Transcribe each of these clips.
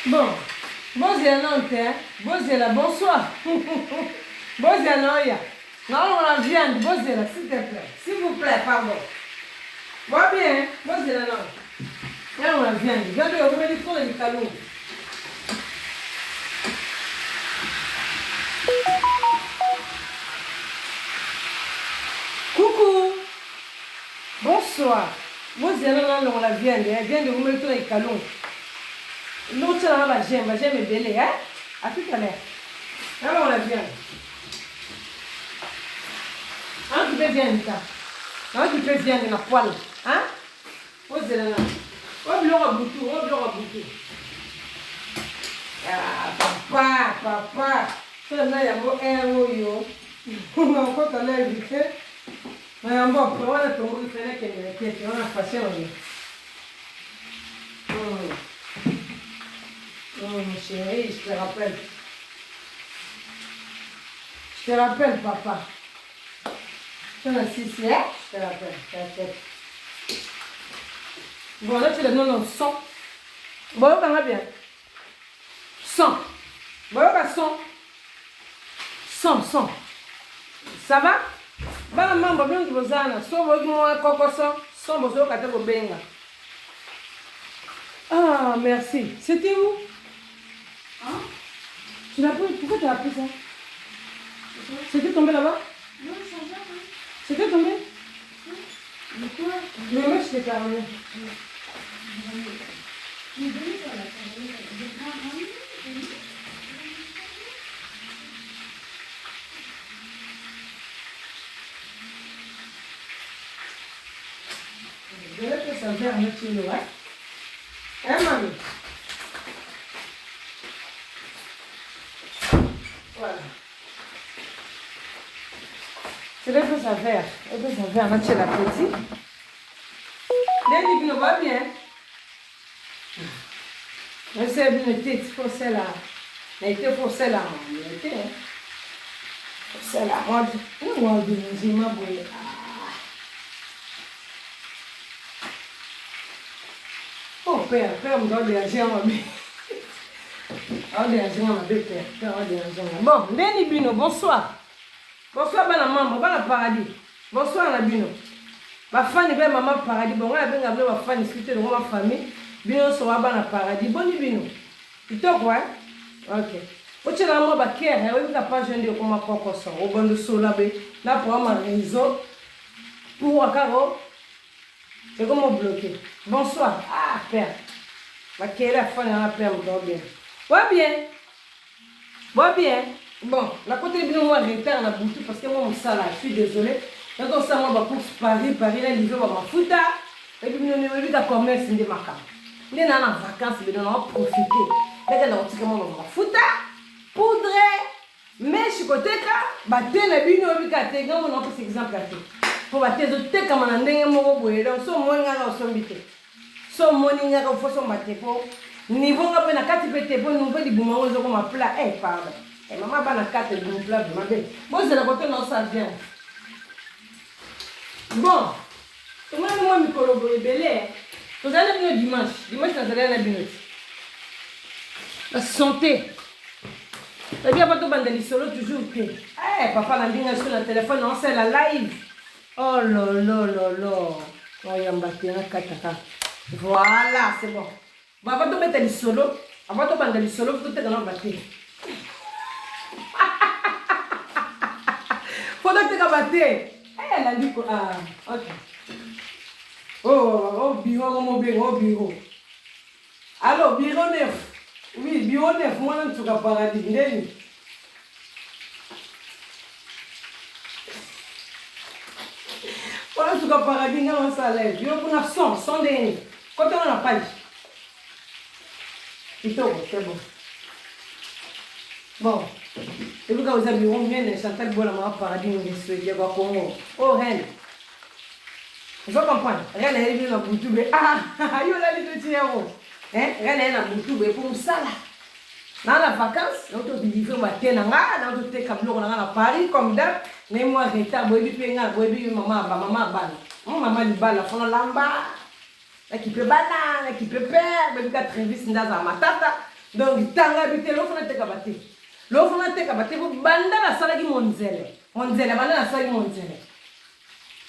Bon, Bozela, bonsoir. Bozela, non, on la viande, Bozela, s'il te plaît. S'il vous plaît, pardon. Bon, bien, Bozela, non. Là, on la viande. Viande, on va dire les calons. Coucou. Bonsoir. Bozela, non, on la viande. Viande, on va dire les calons. L'autre, là, j'aime est belé, hein? À tout à l'heure. Alors, on la viande. Hein, tu peux viande, ça. Hein, tu peux viande dans la poêle. Hein? Bozela, non. On va boutou. Ah, papa. Ça, là, il y a beau héros, yo. On a encore ta l'air vite. Mais en bas, on a tombé, il fallait qu'elle me quitte. On a passé, on est. Chérie, je te rappelle. Je te rappelle, papa. Tu as assis, hein? Je te rappelle, t'inquiète. Bon, là, tu le donnes en 100. Bon, on va bien. 100. Bon, on va 100. 100. Ça va? Bah, maman, bien que vous en avez. Si vous avez un coco 100, vous avez un benga. Ah, merci. C'était où? Hein? Tu l'as pris? Pourquoi tu as pris ça? C'était tombé là-bas? Non, ça va. C'était tombé? Mais quoi? Mais moi, je t'ai parlé. Je vais te servir un petit lot, hein? Hein, mamie? Voilà. Je vais te servir. Je vais te servir un petit appétit. Les livres va bien. Je sais bien le titre, pour celle-là. Mais il était pour celle-là. Il était, hein? Pour celle-là. Moi, je m'en vais. Oh, père, me donne des agents, mamie. Oh, des agents, ma belle père. Oh, des agents. Bon, Lenny Bino, bonsoir. Bonsoir, ben la maman, ben la paradis. Bonsoir, la Bino. Ma femme, ben maman paradis. Bon, on a bien appelé ma femme, discuter de ma famille. Bino, sera ben la paradis. Bon, Bino. Tu t'en quoi? Ok. Au tu as moi, kère, oui, la page de comment on ça. Au bon de solabé. Là, pour avoir un réseau. Pour un carreau. C'est comment bloquer. Bonsoir. Ah, père. Ma kère, la femme, elle a peur, bien. Va bien. Va bien. Bon, la côté de moi, je vais la boutique parce que moi, mon salaire, je suis désolée. Donc, on s'en va pour Paris, là, il va ma fouta. Et puis, nous avons un commerce de ma carte. Nous sommes en vacances, nous allons profiter. Nous allons ma fouta, poudre, mais je suis côté là, batter la bine, on va faire un exemple. Pour batter les autres, comme on a dit, on va faire so money on s'embête. So money on faut s'en battre pour. Niveau on a 4 PT pour nous faire du bon on comme plat. Eh pardon. Et maman va na 4 bon plat de ma belle. Bon c'est la côté non ça vient. Bon. Moi me collaborer belé. Vous allez venir dimanche. Dimanche vous allez aller bien. La santé. Et bien pas tout bandeli solo toujours que. Eh papa la ligne sur le téléphone on c'est la live. Oh là. Oyamba na kataka. Voilà, c'est bon. Bon, avant de mettre les solos, avant de mettre les solos, vous êtes dans la batterie. Faut que tu batterie. Elle a dit que. Ah, ok. Oh, bureau, mon bureau. Alors, bureau neuf. Oui, bureau neuf, moi, je ne suis pas paradis. Voilà, je suis pas paradis, non, ça lève. Bureau pour 100 d'ennemis. Quand on a la page. C'est bon. Bon. Et vous avez vu, on vient de Chantal Bolama paradis, nous souhaitons voir comment. Oh, reine. Vous comprenez? Reine est venue dans Boutoube. Ah, il y a les deux tiers. Reine est dans Boutoube pour ça là. Dans la vacance, nous avons dit que nous avons été à Paris comme d'hab. Mais moi, je suis allé maman li bala fona lamba. Qui peut banane, qui peut perdre, mais qui a très vite dans ma tata. donc tanga bite lo fona teka bate lo fona teka bate bo banda la sala ki monzele banda la sala ki monzele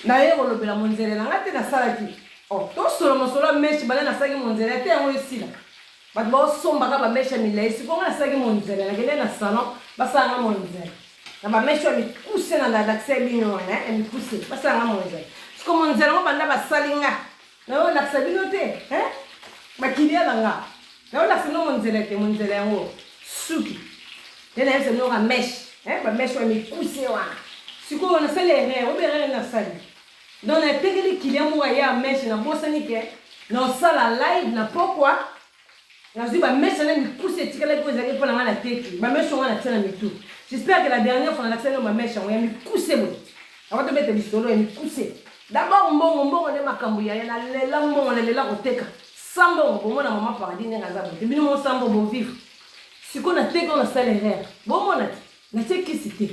na ye kolobela monzele na ngate na sala ki oh to solo mosolo meshi banda na sala ki monzele te yango esila bato baosomba ka bamesha milai sikongo na sala ki monzele na kende na salon basala monzele na bamesha mikuse na lakisa bino wana mikuse basala monzele siko monzele ngo banda basali nga na yo lakisa bino te bakilia na nga na yo lakisa no monzele te monzele yango suki tena yese no ka mesh bamesha mikuse wana siko na sala erreur obere na sali donc na tekeli kilia mo ya mesh na bosani ke na sala live na pourquoi Nazi ba mesha na mikuse tikala ko ezaki pona ngana teki ba mesha ngana tsena mitu j'espère que la dernière fois na tsena ba mesha ngana mikuse bo abato bete bisolo ya mikuse d'abord mbongo ne makambu ya na lela mbongo na lela koteka sambo bo mona mama paradis nga za bo bino mo sambo bo vivre siko na teka na salaire bo mona na teki cité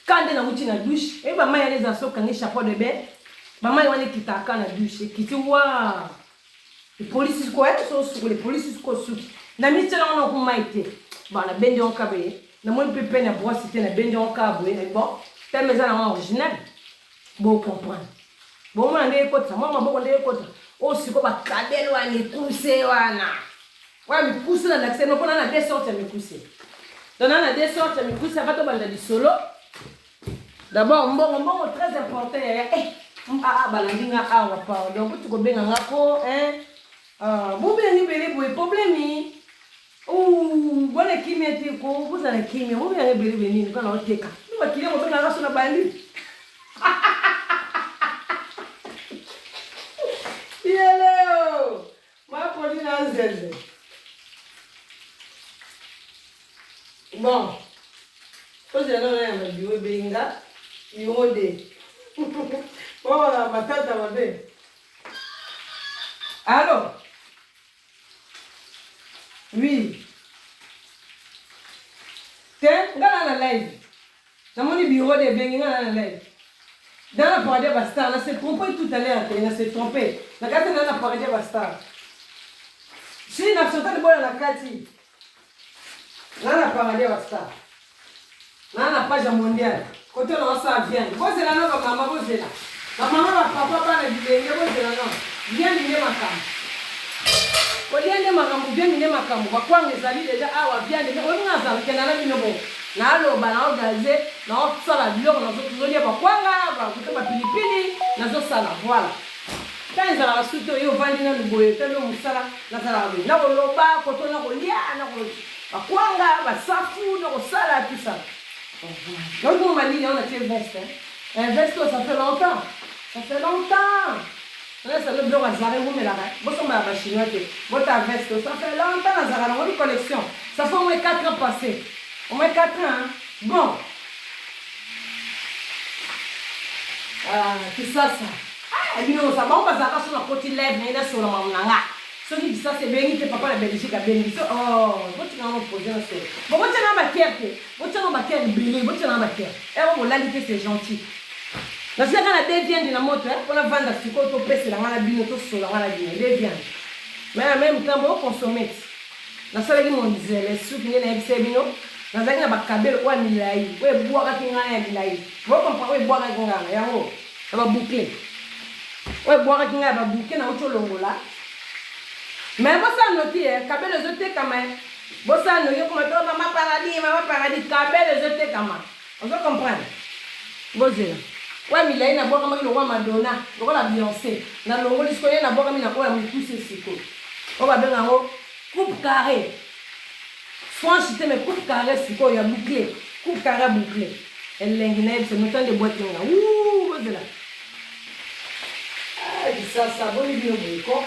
kande na uti na douche e ba maya les aso kangi chapeau de bain ba maya wane kitaka na douche kiti wa les policiers quoi sont sur les policiers quoi sur na mitela on ko maite ba na bende on kabe na mo pepe na bois c'était na bende on kabe bon tel mais ça original bon comprendre bon moi ndé kota moi maboko ndé kota o siko ba kabelo ani kuse wana wa mi kuse na l'accès no pona na deux sortes mi kuse donc na deux sortes mi kuse va to banda di solo d'abord mbongo très important balandinga awa pardon donc tu ko benga ngako vous venez belé pour les problèmes ou bonne kimia te ko vous allez kimia vous venez belé venir quand on teka nous va kilia mo na raso na bandi yeleo ma polina zeze bon pose na na ma biwe benga yode bon la matata mabe alors oui. Tiens, dans la live. Dans mon bureau de Bengi, dans la live. Dans la paradis Bastard, on s'est trompé tout à l'heure, on s'est trompé. On a gâté dans la paradis Bastard. Si on a sauté de bon dans la Kati, dans la paradis Bastard, dans la page mondiale, quand on a ça vient. Moi, c'est la note de maman, c'est là. La maman, la papa, pas la Bengi, c'est la note. Viens, viens, ma femme. Oliende makambu bien mine makambu bakwanga ezali deja awa bien de olinga za kenana bino bo na aloba na organize na sala biloko na zotolia bakwanga ba kutoba pilipili na zo sala voilà kanza la suite yo vandi na luboye telo musala na sala bi na loba ko to na ko lia na ko bakwanga basafu na ko sala tout ça donc on m'a dit on a fait veste un veste ça fait longtemps là, c'est le bloc à Zara, vous me l'avez. Vous sommes à la chinoise. Votre veste, ça fait longtemps à Zara, on a une collection. Ça fait au moins 4 ans passés. Au moins 4 ans. Hein? Bon. C'est ça. Ah, et puis nous, ça va, on va Zara sur la côté lèvre, mais il est sur la mamanga. Ceux qui disent ça, c'est bien, que papa la Belgique a bien dit. Oh, vous tu n'as pas posé un seul. Bon, vous tu n'as pas carte. Vous tu n'as pas carte, vous tu n'as pas carte. Et on va l'alité, c'est gentil. Na sika na deux viandes na moto on a vendre siko to pesa na ngala bino to sola ngala bino deux viandes mais en même temps on consommer na sala ki monzele souki ngena ebise bino na zaki na bakabelo kwa milai we bua ka kingana ya milai vous comprenez we bua ka kingana yango ba boucler we bua ka kingana ba boucler na uto longola mais bosa noti kabelo zote kama bosa no yo kuma to mama paradis kabelo zote kama on peut comprendre bozela ouais milai na boka maki lokwa Madonna lokola Beyoncé na longo lisikoye na boka mi na kola mukuse siko o ba benga ngo coupe carré franchité mais coupe carré siko ya bouclé coupe carré bouclé elengi na c'est notant de boîte nga ouh bozela ah ça boni bio biko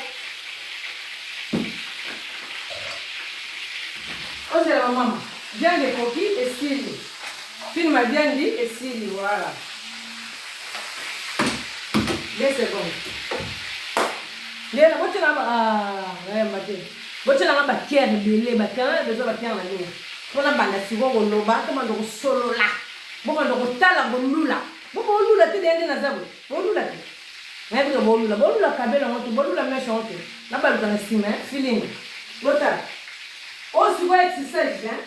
ozela maman viens de coquille et style film a bien dit et style voilà. 2 secondes. Léna, vous tu as vous tu as bâtir belé bâtir besoin bâtir na nini. On a banda sigo loba to mando solo la. Bo mando tala bolula. Bo bolula te dende na zabu. Bolula te. Mais vous bolula kabela moto bolula mesha moto. Na baluka na sima feeling. Bota. Oh, si vous êtes tissage, hein?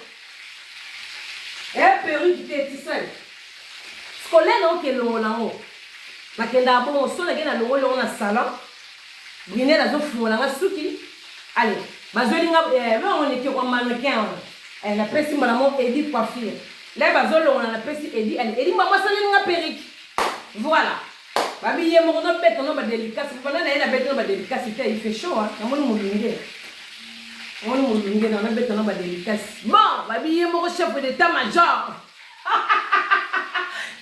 Et un perruque qui est tissage. Ce qu'on a, non, qui est le mot là-haut. Ma kenda bon, on sonne à l'eau, on a salon. Brûler la zone fou, on a souki. Allez, ma zolinga, on est qui est un mannequin. Elle a pris si mon Edith coiffure. Là, on a pris Edith. Elle dit, maman, ça vient de perruque. Voilà. Babi, il y a mon nom bête, on a délicat. Pendant la bête, on a délicacité, il fait chaud, hein. On a mon lingué. On a mon lingué dans la bête, on a délicacité. Bon, babi, il y a mon chef d'état-major.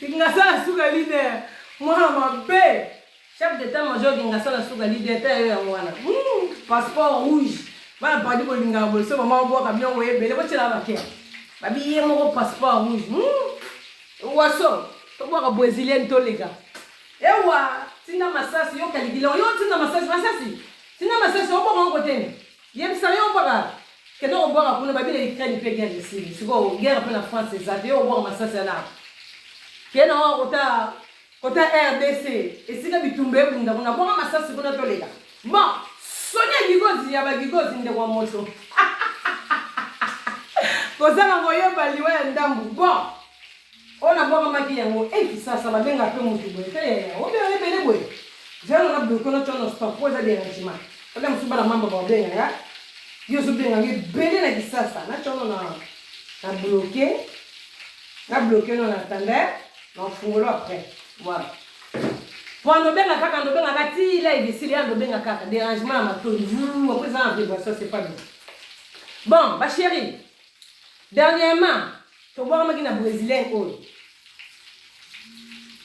Il y a ça, la souga leader. Moi, ma bête. Chef d'état-major, il y a ça, la souga leader. Passeport rouge. Voilà, pas du bolinga, ça, maman, boire, bien, ouais, mais le la vaquette. Babi, il y a mon passeport rouge. Oiseau. Tu vois, brésilien, tous les gars. Et ouais, si na masasi yo kalidilo yo tina masasi tina masasi on pas en côté yem ça yo pas que non on boit pour ne pas bien Ukraine peut guerre ici c'est quoi guerre pour la France c'est ça yo boire masasi là que non kota RDC et si na bitumbe bunda kuna boire masasi kuna to les gars bon Sonia gigozi ya ba gigozi nde kwa moto kozanga ngoyo baliwa ndambu bon on a beau maquiller yango et ça va bien un peu mutu boy on bien bele boy j'ai on a bloqué notre stop pour ça dérangement on a musu bala mambo ba bien ya yo so bien ngi bele na kisasa na chono na bloqué on attendait on fungolo après voilà pour no benga kaka no benga kati là il décide no benga kaka dérangement ma to vous après ça en vibration c'est pas bien bon ma chérie dernièrement to boire makina brésilien oyo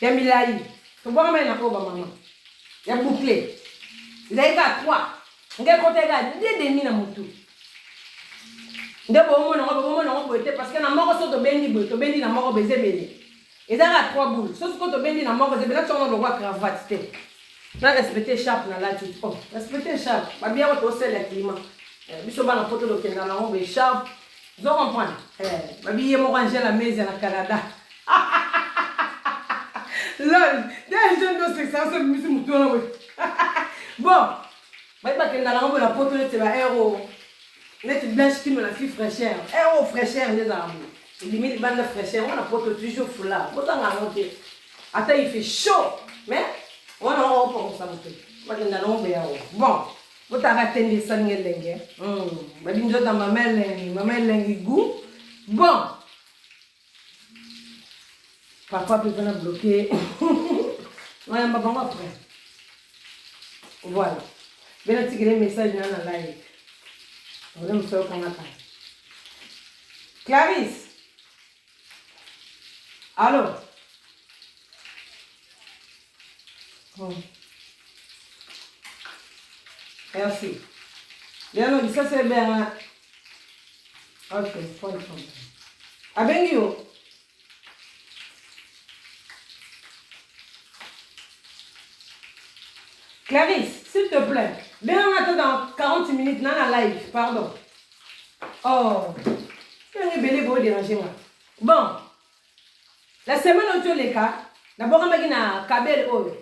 ya milai to boire makina ko ba mama ya bouclé il a ga 3 nge côté ga 2,5 na mutu ndebo mo boete parce que na moko so to bendi na moko bezebele et ça ga 3 boules so ko to bendi na moko bezebele to no logwa cravate te na respecter sharp na la tute oh respecter sharp ba bien to sel la climat biso ba na poto do kenda na on be sharp vous comprenez babi mo ranger la maison na Canada lol des jeunes de sexe ça c'est mutu na we bon ba kenda na on la poto te ba héros net blanche qui me la fille fraîcheur héros fraîcheur des arbres limite bande fraîcheur on la poto toujours foulard autant à monter attends il fait chaud mais on a pas ça monter ba kenda na on be bon vous avez attendu ça n'engage bah dis nous dans maman lengi goût bon papa peut venir bloquer on a pas bon après voilà bien tirer message dans la live on aime ça qu'on a Clarisse allô merci. Bien, ça c'est bien. Ok, pas de problème. Abengio. Clarisse, s'il te plaît. Bien, on attend dans 40 minutes dans la live. Pardon. Oh. C'est belé pour déranger moi. Bon. La semaine où tu les cas, d'abord, on va dire Kabel Oil.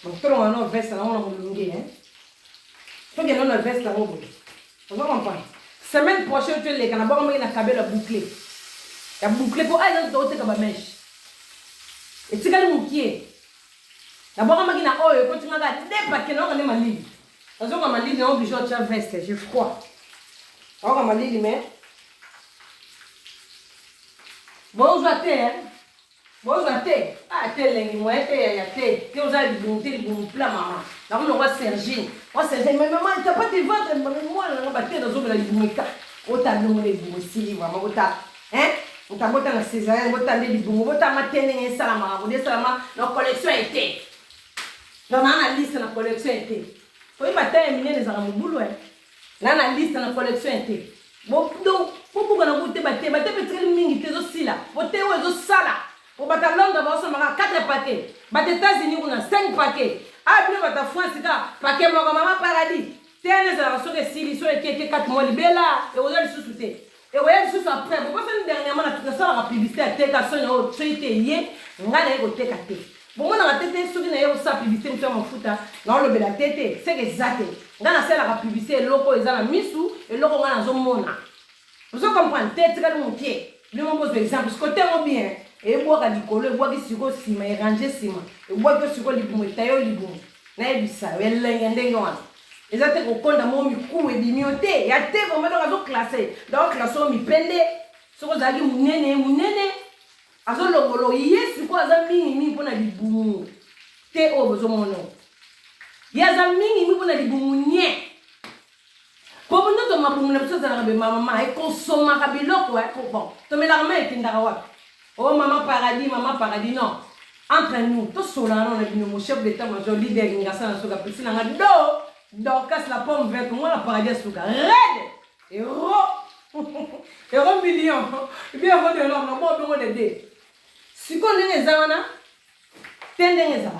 Donc, on a une veste, on a une longueur. Il faut que nous une veste. Vous comprenez? Semaine prochaine, tu les d'abord, on va dire Kabel bouclé. Il y a bouclé pour aller dans le côté mèche. Et tu as le mouquier. D'abord, on va dire oil, quand tu regardes, des paquets, on a ma ligne. Parce que ma ligne est obligée de faire veste, j'ai froid. On a ma ligne, mais. Bon, je vais bon, ah, t'es moi, t'es aux ailes du bon plat, maman. Là, on va Sergine. Mais maman, t'as pas tes ventres, moi, on va battre dans le boumika. On t'a donné les boumossi, maman, on t'a, hein? On t'a botté la césarienne, on t'a dit boum, on t'a maté un salama, on dit salama, notre collection était. Dans la liste, notre collection était. Faut y battre un million de armes au boulot, hein? Dans la liste, notre collection était. Bon, donc, pourquoi on a goûté battre peut-être mingi, t'es aussi là. Voter aux sala. Au Londres, on a 4 paquets. Aux États-Unis, on a 5 paquets. Ah, bien, à France, c'est un paquet, maman, paradis. C'est un sur les Syrie, sur les 4 mois, là, et on a le sous-souté. Et on a le sous après. Pourquoi faire dernièrement la publicité à Técason, au traité, on a le Técaté. Bon, on a tête, ceux qui n'ont pas publicité, nous sommes en foot, non, le bel tête, c'est exact. Dans la salle, la publicité, le logo, ils ont la mise sous, et le logo, on a un mona. Vous comprenez, tête, c'est mon pied. Le moment, par exemple, ce côté, on bien, et boire à l'icôle, boire qui sur le ciment, et ranger ciment, et boire que sur le libon, et tailler le libon. N'a ça, et l'engagement. Les attaques au compte de mon micro et d'immunité, il y a des moments dans la classe, dans la classe, on m'y pende, sur les alliés, mon nene. Azo longolo yesi kwa za mingi mpona libumu te obozo mono ya za mingi mpona libumu nye po bono to mabumu na biso za be mama e konsoma ka biloko e bon to me la main etindaka wapi oh mama paradis non entre nous to solano na bino mo chef d'état major leader ngasa na soka pisina nga do casse la pomme verte moi la paradis soka red euro million bien ro de l'homme no bo de dé. Si on est les gens, tendez les gens.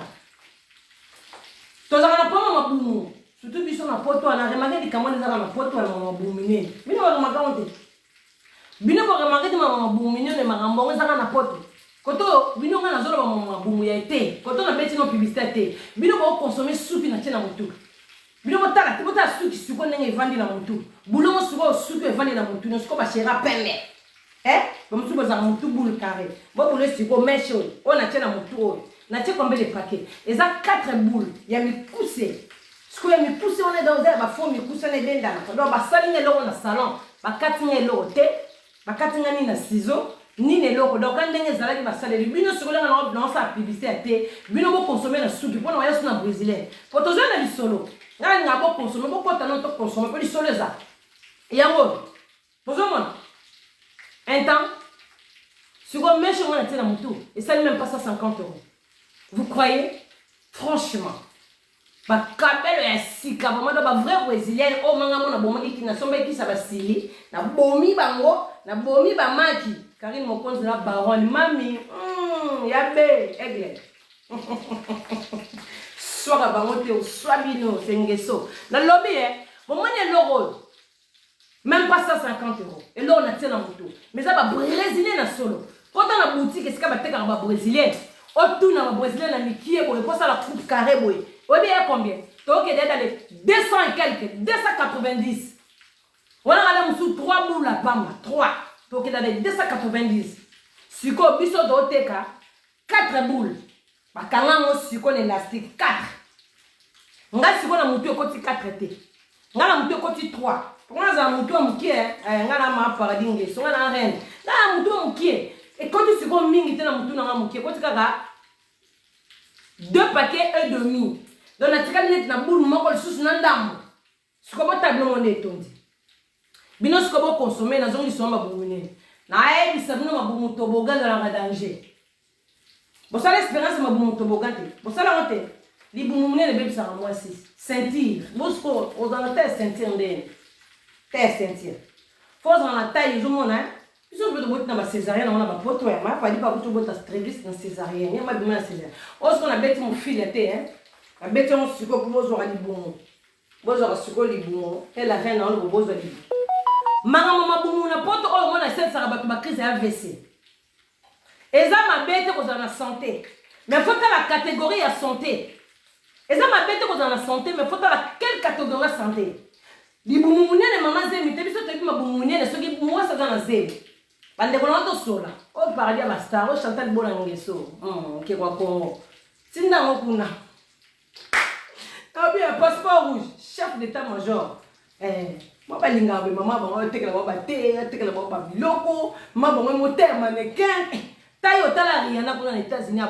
Tous les gens pas ma boum. Surtout si on a poteau, on a remarqué comment les gens ont poteau à ma boumine. Mais nous on remarqué on dit. Bien on remarqué que ma boumine ne m'a remboursé les gens ont poteau. Quand on bien on a zolo ma boum y a été. Quand on a bêti nos publicités, bien on consommer soupe na tena mutu. Bien on tala, tu peux ta soupe qui suko n'engue vendre na mutu. Boulot suko soupe vendre na mutu. Ne suko pas chéra pembe. Comme si vous avez un tout boule carré. Vous voulez si vous mettez on a tient un tout. On a tient combien de paquets. Et ça 4 boules. Il y a mis poussé. Ce qu'il y a mis poussé on est dans there. Bah faut mis poussé on est dans là. Donc bah saline là on a salon. Bah cutting là au thé. Bah cutting ni na ciseau. Ni ne loko. Donc quand les zalaki bah salé. Bino sur là on a ça publicité à thé. Bino vous consommer la soupe. Pour nous voyage sur la brésilienne. Pour tous on a du solo. Là on a beau consommer. Beau quand on a consommer. Pour du solo ça. Et à vous. Pour tout le monde. Un temps, si vous mettez sur la moto, et ça n'est même pas ça 50 €. Vous croyez? Franchement, bah, kabel est si vraiment dans vrai brésilien, oh manga na bomba qui na somba qui ça va sili, na bomi bango, na bomi ba maki, Karine mon compte la baronne, mami, yabe, aigle. Soit bango te, soit bino, c'est ngeso. Na lobby, bon moi ne l'euro. Même pas ça 50 €. Et là, on a tiré la moto. Mais ça va brésilien na solo. Quand on a boutique, qu'est-ce qu'il y a brésilien? On tourne à brésilien, on a mis qui est bon. Ça la coupe carré, boy. On dit combien? Donc, il y a des 200 et quelques, 290. On a regardé sous 3 boules la pamba. 3. Donc, il y a des 290. Si on a biso d'oteka, 4 boules. Quand on a si on élastique, 4. On a si on a monté au côté 4 T. On a monté au côté 3. Pour moi, ça mouton mouki, on a ma paradis, on a la reine. Là, mouton mouki. Et quand tu sais qu'on mingi na mouton na mouki, quand tu as 2 paquets et demi. Donc la tika net na boule moko le sous nandam. Ce qu'on va tableau on est tondi. Bino ce qu'on va consommer na zone sont ma boumine. Na ai bisabino ma boumou tobogan dans la danger. Bon ça l'espérance ma boumou tobogan. Bon ça la honte. Li boumouné le bébé ça moi 6. Sentir. Bosco aux dans la tête sentir ndé. Test sentir. Faut dans la taille du monde hein. Ils ont besoin de ma césarienne, on a ma pote, ouais, ma pas dit pas que tu veux strévis dans césarienne, il y a ma demande césarienne. On ce qu'on a bête mon fil était hein. La bête on se quoi pour vous aura dit bon. Vous aura ce quoi dit bon. Et la reine on le besoin dit. Maman bon na pote oh moi na cette ça va ma crise AVC. Et ça ma bête pour la santé. Mais faut la catégorie à santé. Et ça ma bête pour la santé, mais faut la quelle catégorie santé. Li bumumunye ne mama zemi te biso te ma bumumunye ne soki moi ça dans zemi bande ko na to sola o paradis ba star o Chantal Bola ngeso ke kwa Congo tinda ngokuna abi passeport rouge chef d'état major moi ba linga be mama ba tekela ba te tekela ba biloko mama ba mo terme mannequin tayo tala ria na kuna États-Unis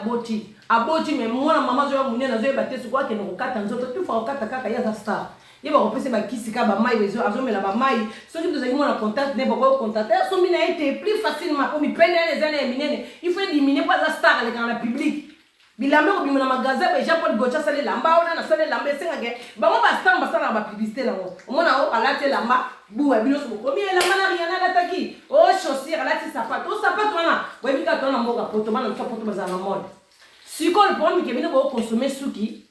aboti mais moi mama zo munye na zo ba te sukwa ke no kata nzoto tu fa kata kaka ya star. Il va repasser ma kisika ba mai wezo azome la ba mai ceux qui nous ont en contact n'est pas contacter son mina été plus facilement comme il prennent les années minene il faut éliminer pas la star dans la public bilamba ko bimona magasin ba Jean-Paul Gocha sale lamba ona na sale lamba senga ke ba mo ba star ba sala ba publicité là on mona o alate lamba buwa bino so ko mi lamba na rien na lataki o chaussure alati sapato o sapato wana webi ka tona mboga poto mana sapato ba na mode si ko le problème que bino ko consommer suki.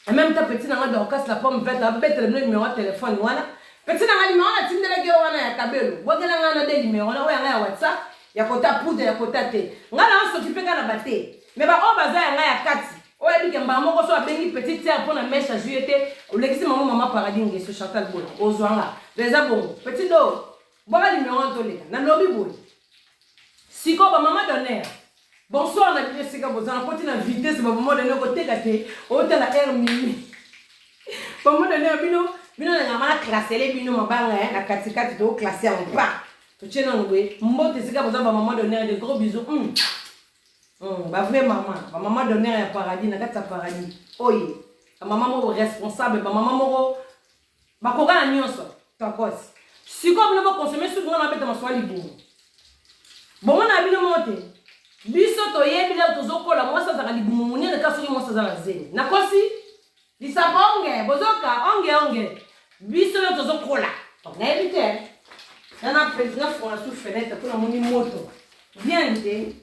Et même ta petite n'a pas casse la pomme verte, la bête le numéro de téléphone, voilà. Petite n'a pas numéro, la team de la gueule, on a un tableau. Vous avez un des numéros, on a un WhatsApp, il y a côté poudre, il y a côté thé. On a un s'occuper de la bâtée. Mais bah, on va faire un 4. Ouais, dit que maman soit béni petite terre pour la mèche à juillet. Ou l'existe maman paradis sur Chantal Boula. Aux Zouanga. Les abons. Petit dos. Voilà numéro 1 tolé. Nan lobby boy. Si quoi, maman donner. Bonsoir, on a dit que vous avez continué la vitesse. Maman donner côté gâté. Hôtel à air mimi. Maman donner un bino. Bino n'a pas classé les bino ma banga. La katikati de classé en bas. Tu tiens dans le way. Moi, tu sais que vous avez maman donner des gros bisous. Bah vrai maman donner un paradis, n'a pas paradis. Oui, la maman responsable, ma maman bah quoi la nuance, ta cause. Si comme nous consommer ce qu'on a fait dans soirée libre. Bon on a bien monté. Biso to yebi la to zoko la moi ça za libu munye ne kasuri moi ça za la zeni. Na kosi li sabonge bozoka onge. Biso la to zoko la. On a évité. On a pris na fond sous fenêtre pour la moni moto. Bien dit.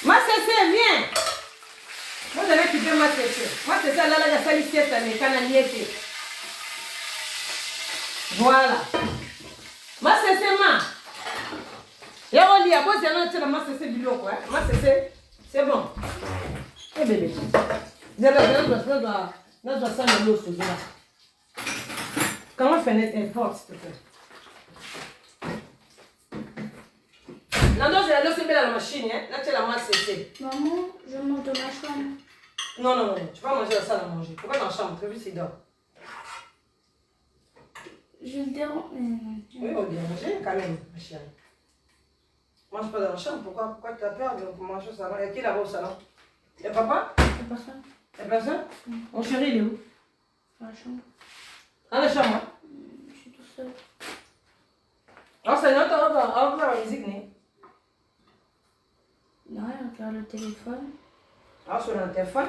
Ma cessé, viens! Vous avez quitté ma cessé. Ma cessé, là, la saliciette, mais canaliette. Voilà. Ma cessé, ma. Y'a on lit à boire, c'est ma cessé du lot, quoi. Ma cessé, c'est bon. Eh bébé. Dans la salle de l'eau, c'est là. Comment fenêtre est forte, s'il te plaît? Non, non, j'ai la laissé dans la machine, hein. Là, tu as la masse séchée. Maman, je monte dans ma chambre. Non, tu vas manger la salle à manger. Pourquoi dans la chambre? Tu as vu, c'est dehors. Je le dérange. Oui, on va bien manger quand même, ma chérie. Mange pas dans la chambre, pourquoi tu as peur de manger au salon? Il y a qui là-bas au salon? Il y a papa? Il n'y a personne. Il y a personne? Mon chéri, il est où? Dans la chambre. Dans la chambre? Je suis tout seul. Ah, c'est notre on va la musique, non? Non, il regarde le téléphone. Ah, sur le téléphone?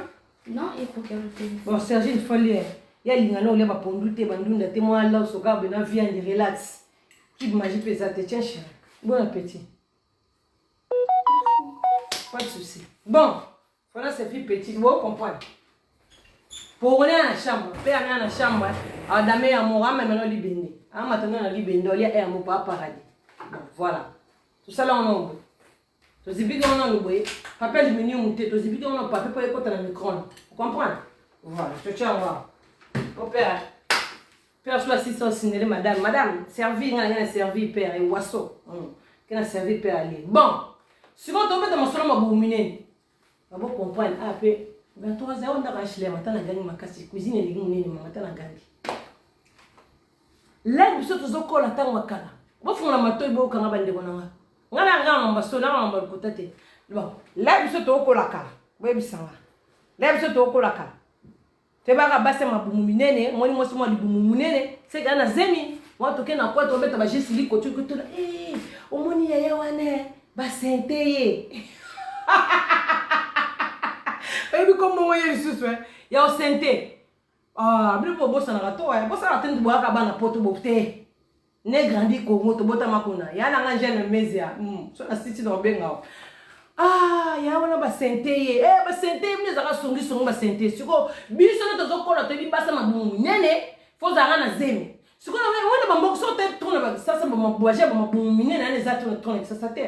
Non, il regarde le téléphone. Bon, Serge, il faut lire. Il y a l'ingano, il y a pas pondouté, bandou, de témoin là, au sogar, ben, viande, relax. Qui m'agit pesate, tiens, chérie. Bon appétit. Pas de souci. Bon, voilà, c'est fille petite, vous comprenez. Pour aller à la chambre, père à la chambre, à damer à mon rame, maintenant, libéné. Ah, maintenant, on a libéné, il y a un mot pas paradis. Bon, voilà. Tout ça là, on a oublié. Tu sais bien qu'on a oublié. Papa, il menu monté, tu sais bien qu'on a pas fait pour écouter dans le micro. Vous comprenez? Voilà, je te tiens à voir. Mon père, père, soit 600 signaler, madame, servi, il a servi, père, et oiseau. Il a servi, père, aller. Bon, si vous tombez dans mon salon, vous m'ouminez. Vous comprenez? Ah, puis, 23 heures, on a racheté, maintenant, on a gagné ma casse, cuisine, et les gens, maintenant, on a gagné. Là, vous êtes au col à Tangwakala. Vous faites la mato, vous avez un peu de temps. Vous avez un peu de temps. Bon, là, vous êtes au col à Kala. Vous avez un peu de temps. Là, vous êtes au col à Kala. Tu vas passer ma boumouminene, moi, je suis boumouminene. C'est que je zemi. Moi, tu as quoi, tu vas te faire des choses. Tu vas au monde, il y a un santé. Et puis, comme moi, il y a un santé. Ah, mais pour bosser dans la toile, bosser à la boire à la porte beauté. Ne grandi Congo, to bota makuna. Ya na nganje na mesia. So na city do benga. Ah, ya wana ba sente. Ba sente mne zaka songi songi ba sente. Siko biso na to kola to bi basa mabumu. Nene, fo zaka na zemi. Siko na wana ba mbokso te tona ba sasa ba mabuaje ba mabumu nene na za to tona sasa te.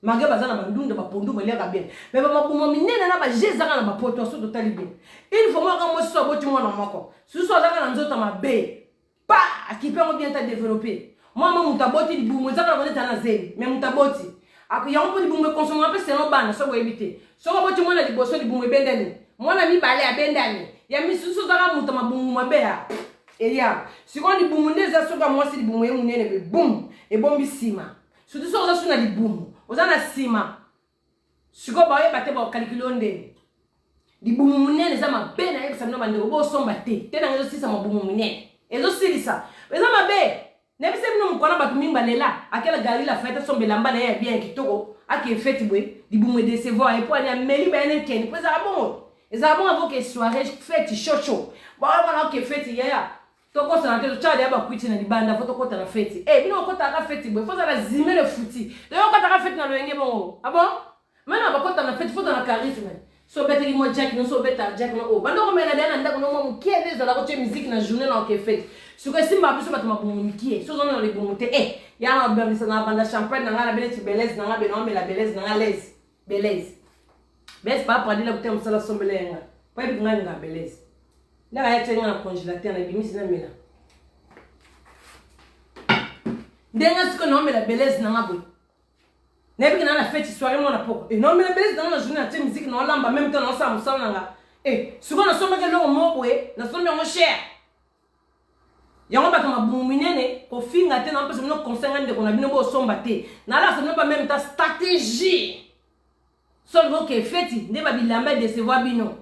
Mage bazana bandunda ba pondu ba leka bien. Mais ba mabumu nene na ba jezaka na ba poto so to tali bien. Il faut moi quand moi so boti mwana moko. Su so zaka na nzota mabe. Pa, qui peut bien te développer. Moi, mon taboti di boum, ça va être un zèle, mais mon taboti. Après, il y a un peu de boum, consommer un peu, c'est non ban, ça va éviter. Ça va être moi, la bosso di boum, bendani. Moi, la mi balé à bendani. Il y a mis sous ce drap, mon tama boum, ma béa. Et ya, si on dit boum, les assos, moi, c'est di boum, et on est boum, et bon, sima. Surtout ça, on a dit boum, on a sima. Si on va y battre, on va calculer on est. Di boum, les amas, ben, et ça ne va pas nous sombater. T'es dans le système, mon boum, et aussi ça. Mais ça m'a bé. N'est-ce pas si nous connaissons pas tout le monde là, à quelle galerie la fête son belamba là bien qui toko, à qui fête boué, di boum décevoir et pour aller à Meli ben ken, puis ça bon. Et ça bon avant que soirée fête chaud. Bon voilà que fête hier. Toko ça na tête tchade aba kuiti na libanda faut toko ta la fête. Eh bino ko ta ka fête boué, faut ça la zimer le fouti. D'ailleurs quand ta ka fête na lo ngé bon. Ah bon? Maintenant ba ko ta na fête faut ta na charisme. So bête ki mo jack no so bête jack no oh. Bando ko mena dana ndako no mo kiede za la ko musique na journée na ke fête. Si vous avez un peu de temps, si vous avez un peu de temps, il y a un champagne, il y a la belèze, il y a la belèze, il y a la belèze. Belez pas parler là, vous avez sommelenga. Pas de grande Belez. Là, il y a un congélateur, il y a mis là. Denga ce que non, mais la Belez n'a pas. N'est-ce pas la fête soirée, mon apport. Et non, mais la Belez dans la journée, la musique, non, là, même temps, on s'en là. Et souvent, on s'en met là, on m'a oué, on s'en met en cher. Il y a un peu de boumine, au fin, on a un peu de conseil de qu'on a bien au son batté. N'a ce n'est pas même ta stratégie. Seul mot qui est fait, n'est pas la main de se voir bien.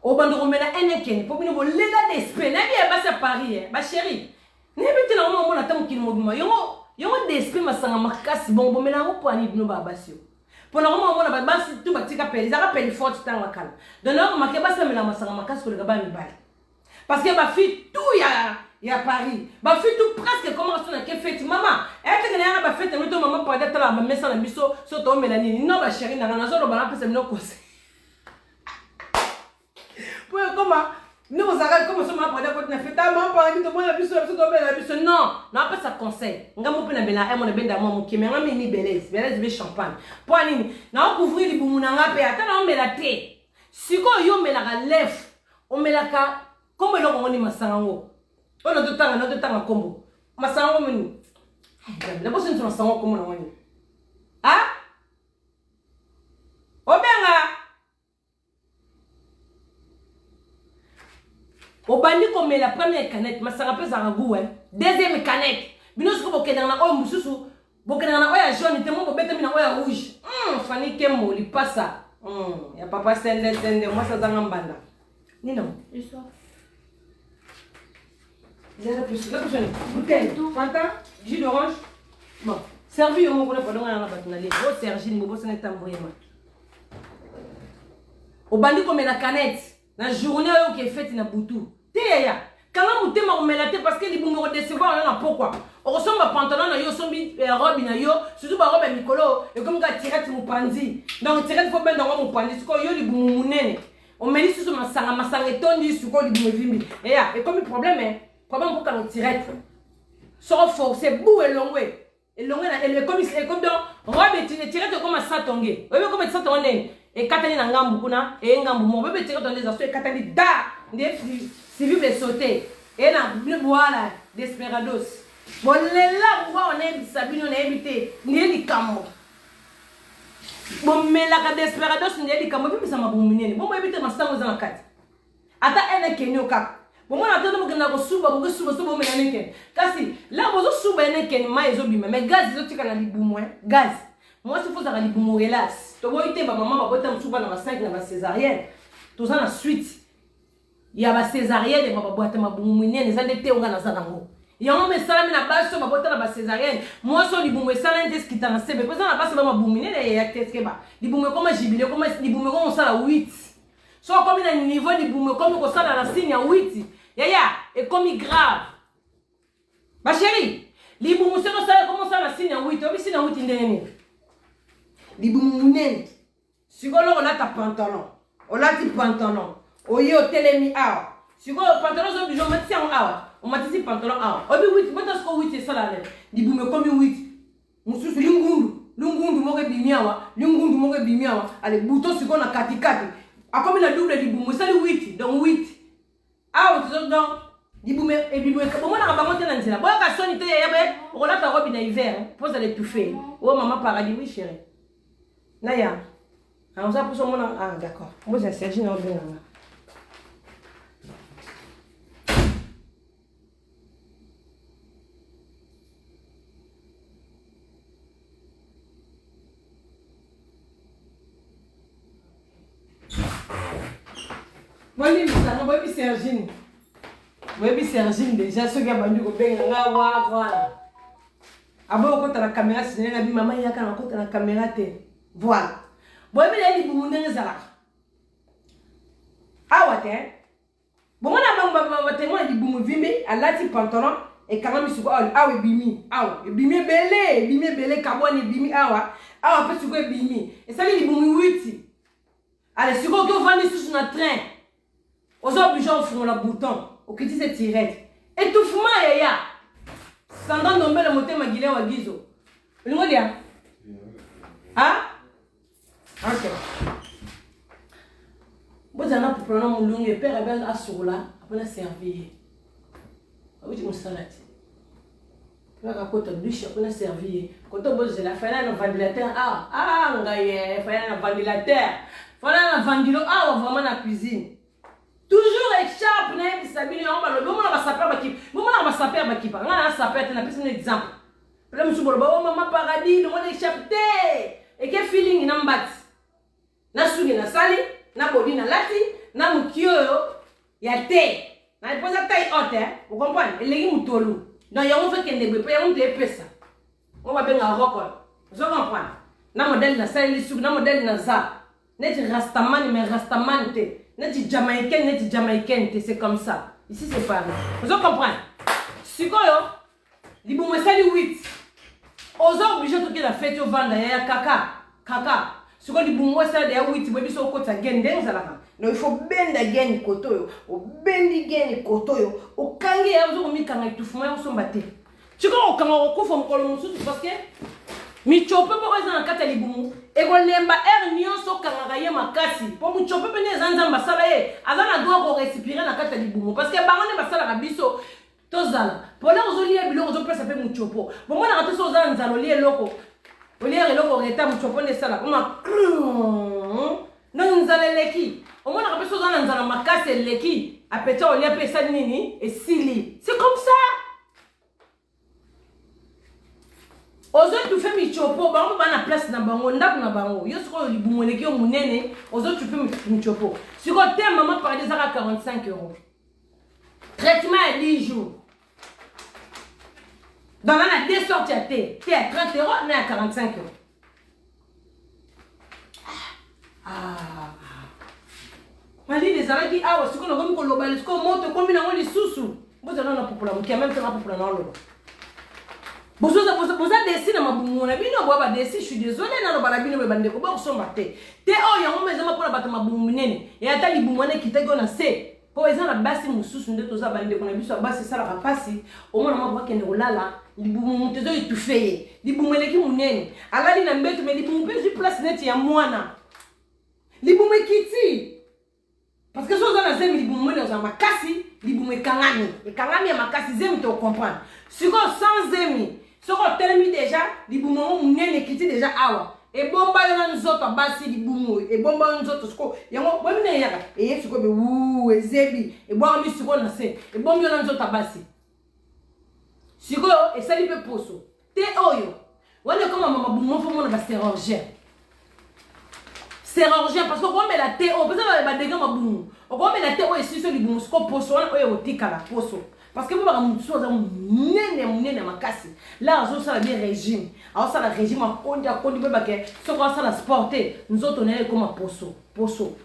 Au bande de remède à Enneken, pour nous, l'état d'esprit, n'a bien pas à Paris, ma chérie. N'est pas là, on a tant qu'il m'a dit, il y a un d'esprit, ma sang, ma casse, bon, mais là, on peut aller nous babasio. Pour le moment, on a bas tout bâti capel, ils appellent fort temps à calme. De là, on m'a dit, ça me la massang, ma casse, que le gabin me balle. Parce que ma fille, tout y a Paris. Ma fille, tout presque commence à faire fête. Maman, elle est en fête, mais maman, pour être là, ma mère, ça n'a mis sur ton mélanie. Non, ma chérie, n'a rien à faire, on va faire nos conseils. Pour comment nous, on s'arrête comme ça, on va faire une fête. Maman, par exemple, on a vu sur la bise. Non, non, pas ça conseil. On va faire une belle, on a bien d'amour, qui m'a mis une belle champagne. Pour aller, non, on couvrir les boumous, on a fait, attends, on met la thé. Si on met la lèvre, on met la carte. Comment on dit Massango? On a deux temps à combo. Massango, la personne qui Massango, comment on dit? Ah? Obenga! Au bandi comme la première canette, Massanga peut s'arrangou, hein? Deuxième canette. Binos ko boke dans la oya mususu, boke dans la oya jaune, te mo bobete mina oya rouge. Fani kemo, li passa. Ya papa sende, moi ça zanga mbanda. Ni non. L'histoire. La prochaine. Bouteille. Fanta, jus d'orange. Bon. Servi au moment où on a pas la batunale. Oh, Sergi, nous bossons un tambour. Au bandi comme la canette. La journée qui est faite na boutou. Téya. Quand on te m'a remelate parce que les boumons recevoir on a pourquoi. On ressemble à pantalon na yo sombi robe na yo, surtout ba robe mikolo et comme ka tirette mu pandi. Donc tirette faut ben dans mon pandi, ce ko yo li boumou nene. On met sur ma sanga tondi sur ko li boumou vimbi. Et comme le problème est problème pour qu'on tirette. Sans forcer bou et longwe. Et longwe et comme dans robe et tirette comme ça tongé. Oui comme ça tongé. Et katani na ngambu kuna et ngambu mo bébé tirette dans les asso et katani da des civils les sauter. Et na voilà desperados. Bon là on est sabino na éviter ni li kambo. Bon mais la desperados ni li kambo bi sama boumine. Bon éviter ma sango za kat. Ata ene kenyo ka. Bon moi attends que na ko suba suba mais neke. Kasi là bozo suba neke ma ezobima mais gaz ezotika na libumu gaz. Moi il faut ça na libumu relax. To boite ba maman ba bota msuba na ba 5 na ba césarienne. Tout ça na suite. Il y a ba césarienne ba boite ma bumu nene za ndete onga na za nango. Yango me salami na baso ba bota na ba césarienne. Moi so libumu sala ndesi kita na sebe. Pesa na baso ba ma bumu nene ya teskeba. Libumu comme jibile comme libumu comme ça la 8. So comme na niveau libumu comme ko sala la signe ya 8. Et comme grave. Ma chérie, les boumous ça comment ça la signe en 8, on signe en 8 indéné. Les boumous nen. Si on a ta pantalon, on a tes pantalon. Oyo télémi a. Si on pantalon sont du genre mettre en a. On m'a dit pantalon a. Obi 8, moi dans ce 8 c'est ça là. Les boumous comme 8. Mususu lungundu mo ke bimiawa, lungundu mo ke bimiawa. Allez, bouton si on a katikati. A comme la double les boumous ça le 8, donc 8. Ah, tu donc, diboumé et biboué. Comment on a raconté dans le bon, la sonité, on a ta robe d'hiver, pose à l'étouffer. Oh, maman paradis, oui, chérie. Naya, on s'est poussé au monde. Ah, d'accord. Moi, c'est Sergi, non, bien. Moi, Sergine. Oui, Sergine, déjà, ce qui a bandu au bain, là, voilà. Avant, quand la caméra, c'est une maman, il y a quand la caméra, voilà. Bon, mais il y a des boumounes, ah, ouais, bon, on a des boumounes, à la type pantalon, et quand même, il se voit, ah, oui, bimi, belé, carbone, et bimi, ah, ouais, peut se bimi. Et ça, les boumounes, 8. Allez, si vous vendez sur notre train, aux obligeants font le bouton, au qui dit c'est tirette. Étouffement, yaya. Sans dans le moteur, ma guillet ou à guizo. Le mot dire. Hein? Ok. Vous avez pour prendre mon long et père et ben à sur là, après servir. Vous dites mon salade. Là à côté du chef après servir. Quand on bosse la faire un ventilateur ngaye, faire un ventilateur. Faire un ventilateur vraiment la cuisine. Toujours échappe né s'habiller en bas le moment on va saper bakip. Moment on va saper bakip. On a saper na piste un exemple. Là monsieur bolo maman paradis le monde échappe et quel feeling na mbati. Na sugi na sali, na body na lati, na mukio ya te. Na posa taille haute, vous comprenez? Et les mutolu. Donc il y a un fait qu'il ne peut pas y avoir ça. On va bien un record. Vous comprenez? Na modèle na sali sugi, na modèle na za. N'est rastaman mais rastaman te. N'est jamaïcaine te, c'est comme ça. Ici c'est pareil. Vous comprenez? Si quoi yo? Li bon sali 8. Ozo obligé de la fête au vendre ya kaka. Si on dit bon ça de 8 bobi so ko ta gende ngala. Non il faut benda geni kotoyo. O bendi geni kotoyo. O kangi ya zo mi kanga itufuma yo so mbate. Tu ko kanga ko fo mkolo mususu parce que mi chope po eza na kata libumu e ko lemba nyonso kanga ye makasi. Po mu chope pe ne zanza mbasala ye. Azana doit ko respirer na kata libumu parce que bango ne basala ka biso tozala. Pour là ozo lié biloko ozo pesa pe mu chopo. Bon moi na kato ozala nzalo lié loko. Olière loko reta mu chopo ne sala. Non nzala leki. Au moins, on a besoin d'un zala makase leki. Après, on a pesa nini et sili. C'est comme ça. Ozo tu fais mi chopo, bango ba na place na bango, ndaku na bango. Yo siko libumu leki yo munene, ozo tu fais mi chopo. Si ko te maman par des à 45 €. Traitement à 10 jours. Dans la deux sorties à thé. Thé à 30 €, mais à 45 €. Mali des araki awa siko na ngomi ko lobale siko moto kombi na ngoli susu. Boza na popula mukia même ça na popula na loba. Boza desi na mabumu na bino bo ba desi, je suis désolé na loba bino be bande ko ba somba te. Te o ya ngome zama pona bata mabumu nene. Ya ata libumu na kitego na se. Po eza na basi mususu nde toza bande ko na biso basi sala ka pasi. O mona mabwa kende olala libumu mutezo itufeye. Libumu eleki munene. Alali na mbeto me libumu pe sur place net ya mwana. Libumu kiti. Parce que si on a zemi libumu dans un makasi, libumu kangami. Et kangami ya makasi zemi te comprendre. Si on sans zemi, si on termine déjà, libumu mnene kiti déjà awa. Et bomba yon nzoto basi libumu. Et bomba yon nzoto sko. Yango bomi ne yaka. Et yesu ko be wuu ezebi. Et boa mi siko na se. Et bombi yon nzoto basi. Siko et sali pe poso. Te oyo. Wane koma mama bumu fo mona ba chirurgien. Chirurgien parce que on met la thé, on peut pas dégager ma boum. On met la thé, on est sur le boum, ce qu'on pose, on est au tic à la poso. Parce que vous avez un chose, on ma casse. Là, on a bien régime. Alors, ça, le régime, on a conduit, ce qu'on a sporté. Nous autres, on est comme un poso. Poso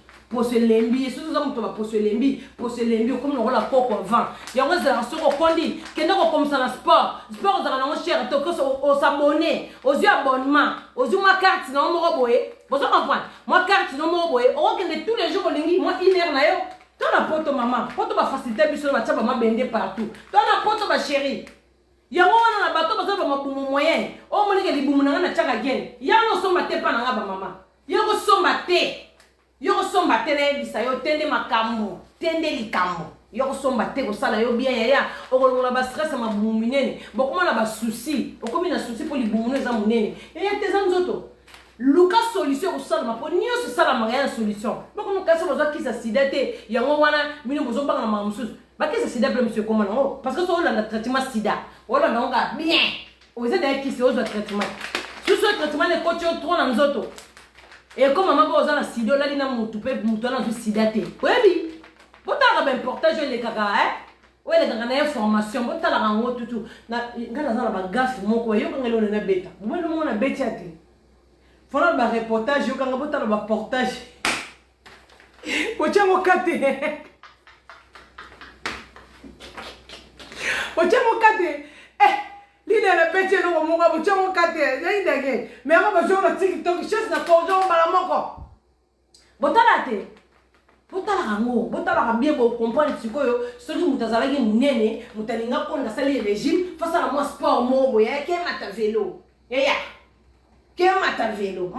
lembi, surtout ça, on va poso lembi, comme on a la coque au vent. Et on a ce qu'on dit, qu'on a comme ça, le sport. Sport, on a un cher, on s'abonner, aux yeux abonnement, aux yeux ma carte, non, mon robot. Vous comprenez? Moi, carte, non, mon robot. On regarde tous les jours, moi, une heure, là, tu as poto maman, poto va faciliter, puis on va bender partout. Tu as poto ma chérie. Il y a un bateau, parce que ma boum moyen. Oh, mon gars, les boum, on a un tchag again. Il y a un son maté, pas na maman. Il y a un son maté. Yo somba tene bisa yo tende makambo tende likambo yo somba te ko sala yo bien ya o la ba stress ma buminene bokoma na ba souci okomi na souci pour libumuno za munene ya te zanzoto luka solution ko sala ma po nyo so sala ma ya solution bokoma ka so za kisa sidate yango wana mino bozo banga ma mususu ba kisa sida pe monsieur comment non parce que so la traitement sida wala ndonga bien o za da kisa o za traitement sur ce traitement ne coach trop na nzoto. Et comme maman va aux sida, là, il y a un toupé, mouton, un sidate. Oui, pourtant, il y a un portage, les caca, oui, les caca, il y a une information, pourtant, il y a un autre tout. Il y a un gaffe, mon quoi, il y a un bêta. Moi, le monde a bêta. Il faut un reportage, il y a un portage. Pocha mokate. Pocha mokate. L'idée est bêtée, non, mon gars, pocha mokate. Il y a une dégâts. Mais on va jouer le TikTok, je sais pas, on va la moko. Botalate. Botalarango, botala bien pour comprendre ce que ce que vous avez dit, munene, mutalinga pour la salle régime, face à moi sport, mon boy, qui est ma vélo. Et ya. mata vélo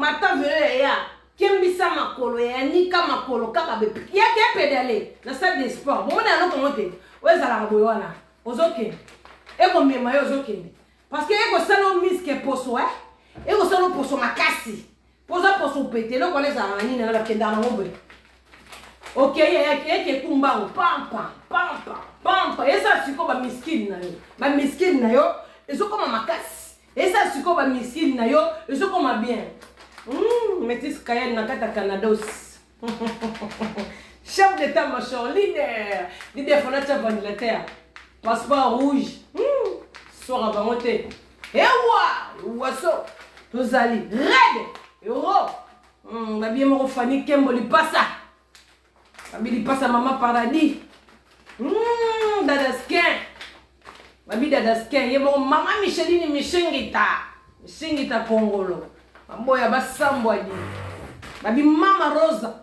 ya kembisa makolo ya nika makolo kaka be ya pédale na salle de sport bon na no komote wezala boyo wana ozoke eko mema yo ozoke parce que eko salo miske poso eko salo poso makasi poso pété no koleza nini na kenda na ngombe ok yeke kumba pampa esa siko ba miskini na yo ezokoma makasi esa siko ba miskini na yo ezokoma bien Métis Kayel na kata Canados. Chef d'état-major, leader fondateur de l'Angleterre. Passeport rouge. Soir à monter. Et oiseau. Tozali. Red. Euro. Babi moro fani kembo li passa. Babi li passa maman paradis. Dadasken. Babi dadasken. Yemo maman Micheline Mishengita Kongolo. Mamboya basambwa di. Babi mama Rosa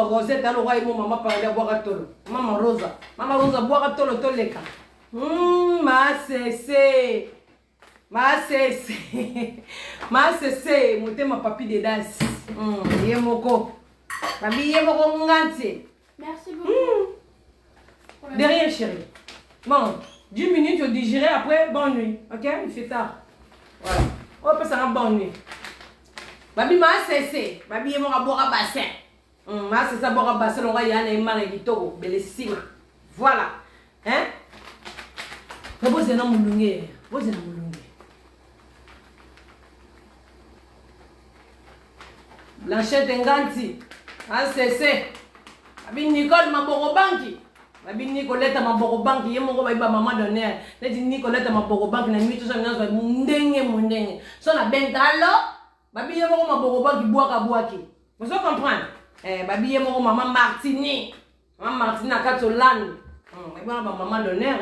Rosette alo roi mo mama parler boire tolo. Mama Rosa boire tolo toleka. Ma sese motema papi de das. Yemoko. Babi yemoko ngante. Merci beaucoup. De rien chérie. Bon, 10 minutes au digérer après bonne nuit. OK, il fait tard. Voilà. On peut s'en bonne nuit. Babi ma cessé. Babi est mort à boire à bassin. Ma c'est ça boire à bassin. On va y aller mal et tout. Bellissima. Voilà. Hein? Mais vous êtes dans mon lungue. Blanchette Nganti. Ma cessé. Babi Nicole Maboro Banki. Babi Nicolette Maboro Banki. Yé mon ba maman d'honneur. Les Nicolette Maboro Banki. La nuit tout ça maintenant mundenge. So na bengalo. Babi yé mon Maboro Banki boaki. Vous comprenez? Babi yé mon maman Martini. Maman Martini à Catolane. Babi on a maman d'honneur.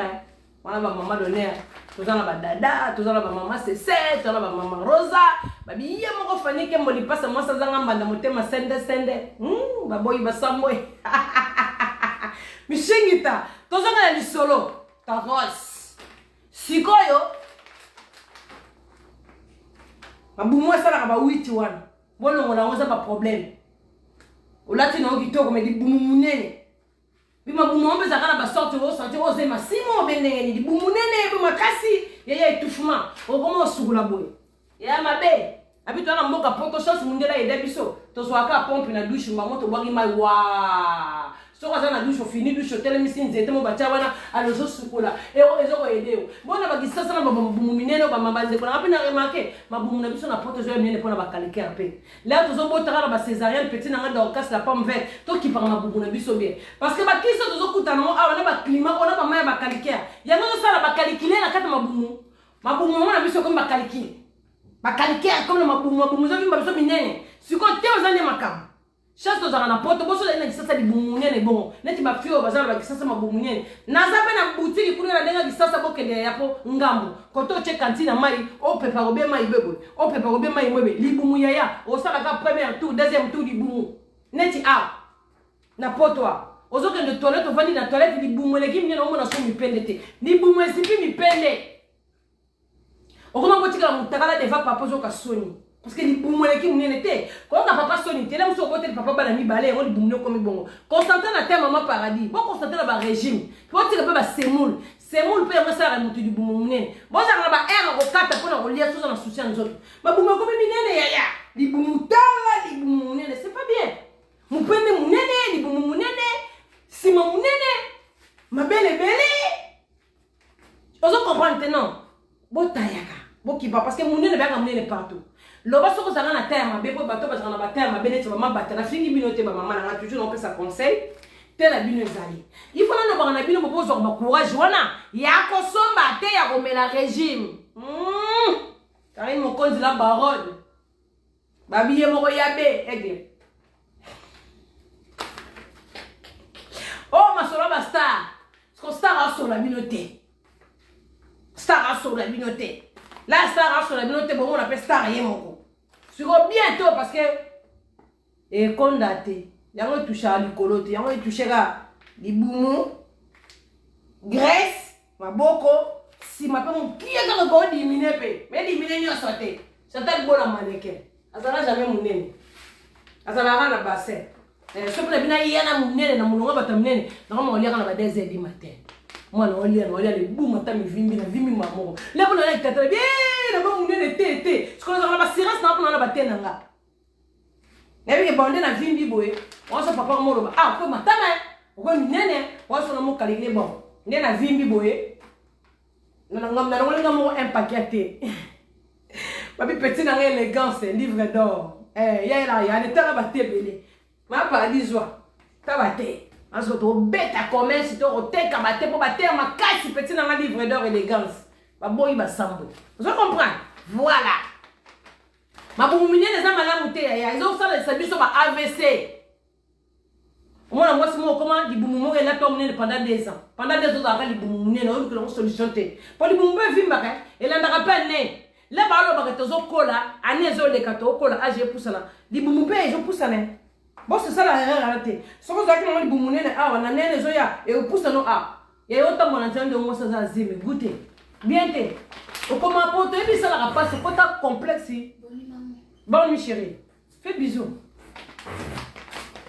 On a maman d'honneur. Tout ça na dada. Tout ça na maman Cécile. Tout ça na maman Rosa. Babi yé mon fani ke moli passe moi ça zanga mbanda motema sende. Baboyi basamboy. Mishengita, tozanga na lisolo, taros. Sikoyo. Mabumu sala ka ba 8 wana. Bolongo na ngoza ba problème. Olati na okitoko me di bumu munene. Bi mabumu ombe zakana ba sorti o zema simo benenge di bumu munene bi makasi yeye étouffement. Okomo sugula boy. Ya mabe. Abitwa na mboka poto chance mundela ede biso. Tozwaka pompe na douche mbango to bwaki mai wa. Soko za na douche fini douche tele misini nzete mo bacha wana alozo sukola ezoko edeo bona bakisasa na babumu minene ba mabanze kona apena remarquer mabumu na biso na porte zo minene pona bakalike ape là tozo botaka na ba césarienne petit na ngada okasi la pomme verte to ki par mabumu na biso bien parce que bakiso tozo kutana mo awa na ba climat ona ba maya bakalike yango zo sala bakalikile na kata mabumu na biso comme bakalike comme mabumu zo bimba biso minene siko te ozane makam chasse tozaka na poto boso na kisasa libumunene bon neti ba fio bazala ba kisasa mabumunene naza pe na boutique kuna na denga kisasa bokende yapo ngambo koto che cantine mai o pepa obe mai bebo o pepa obe mai mwebe libumu yaya o sala ka premier tour deuxième tour libumu neti na poto ozoke de toilette ovandi na toilette libumu leki mnyene omona so mipende te libumu esipi mipende okoma botika mutakala deva papa zo ka soni parce que les boumoules qui m'ont été quand on a papa sonné télé on se côté papa bana mi balé on les boumoules comme bon Constantin na terre maman paradis bon Constantin na ba régime pour tirer pas ba semoule peut ça remonter du boumoules bon ça na ba air au 4 pour na relier tout na souci en autres ba boumoules comme minene ya les boumoules tala les boumoules c'est pas bien mon pende munene les boumoules si mon munene ma belle on se comprend maintenant bon tayaka bon qui parce que munene ba munene partout loba soko zanga na terre ma bebo bato ba zanga na terre ma beneti ba mabata na fingi binote ba mama na toujours on peut ça conseil te la bino ezali il faut na ba na bino bobo zo ba courage wana ya ko somba te ya ko mela régime Karim Mokonzi la baronne babiye moko yabe ege oh masolo ba star ko star aso la binote la star aso la binote bon on appelle star yemoko sur bientôt parce que et condamné yango touché à l'icolote yango touché à libumu Grèce maboko si ma pe mon qui est dans le diminuer pe mais diminuer ni sauter Chantal Bola mannequin. Azala jamais munene. Azala rana bassin. Ce que bina yana munene na mulunga batamnene. Na kama olia kana ba 2h du matin. Moi na olia le boum mata mi vimbi na vimbi mamoko. Le bona na tata bien na ba munene té. Ce que na ba sirance na pona na ba tenanga. Nebi ke bonde na vimbi boye. On so papa mo roba. Ah ko matama. Ko munene. On so na mo kalikile bon. Ndé na vimbi boye. Na ngam un paquet. Papi petit na élégance livre d'or. Ya des temps ba tebele. Ma paradis joie. Ta ba te. Parce que to bête commerce to hotel ka ba te po ba te ma casse petit na livre d'or élégance. Ba boyi ba sambo. Vous comprenez? Voilà. Ma boumine les amala muté ya. Ils ont ça les services ba AVC. Moi c'est moi comment di boumou et la tombe pendant 2 ans. Pendant 2 ans après di boumou na une solution té. Pour di boumou vimba ka. Et là ndaka pas né. Là ba lo ba tozo kola, ani ezo le kato kola age poussana. Di boumou pe ezo poussana. Bon c'est ça la réalité. Ce que ça qui m'a di boumou na ah na né ezo ya et poussano ah. Et autant mon entend de moi ça za zime goûter. Bien té. Au comment porter puis ça la passe c'est pas complexe. Bon mi chérie. Fais bisous.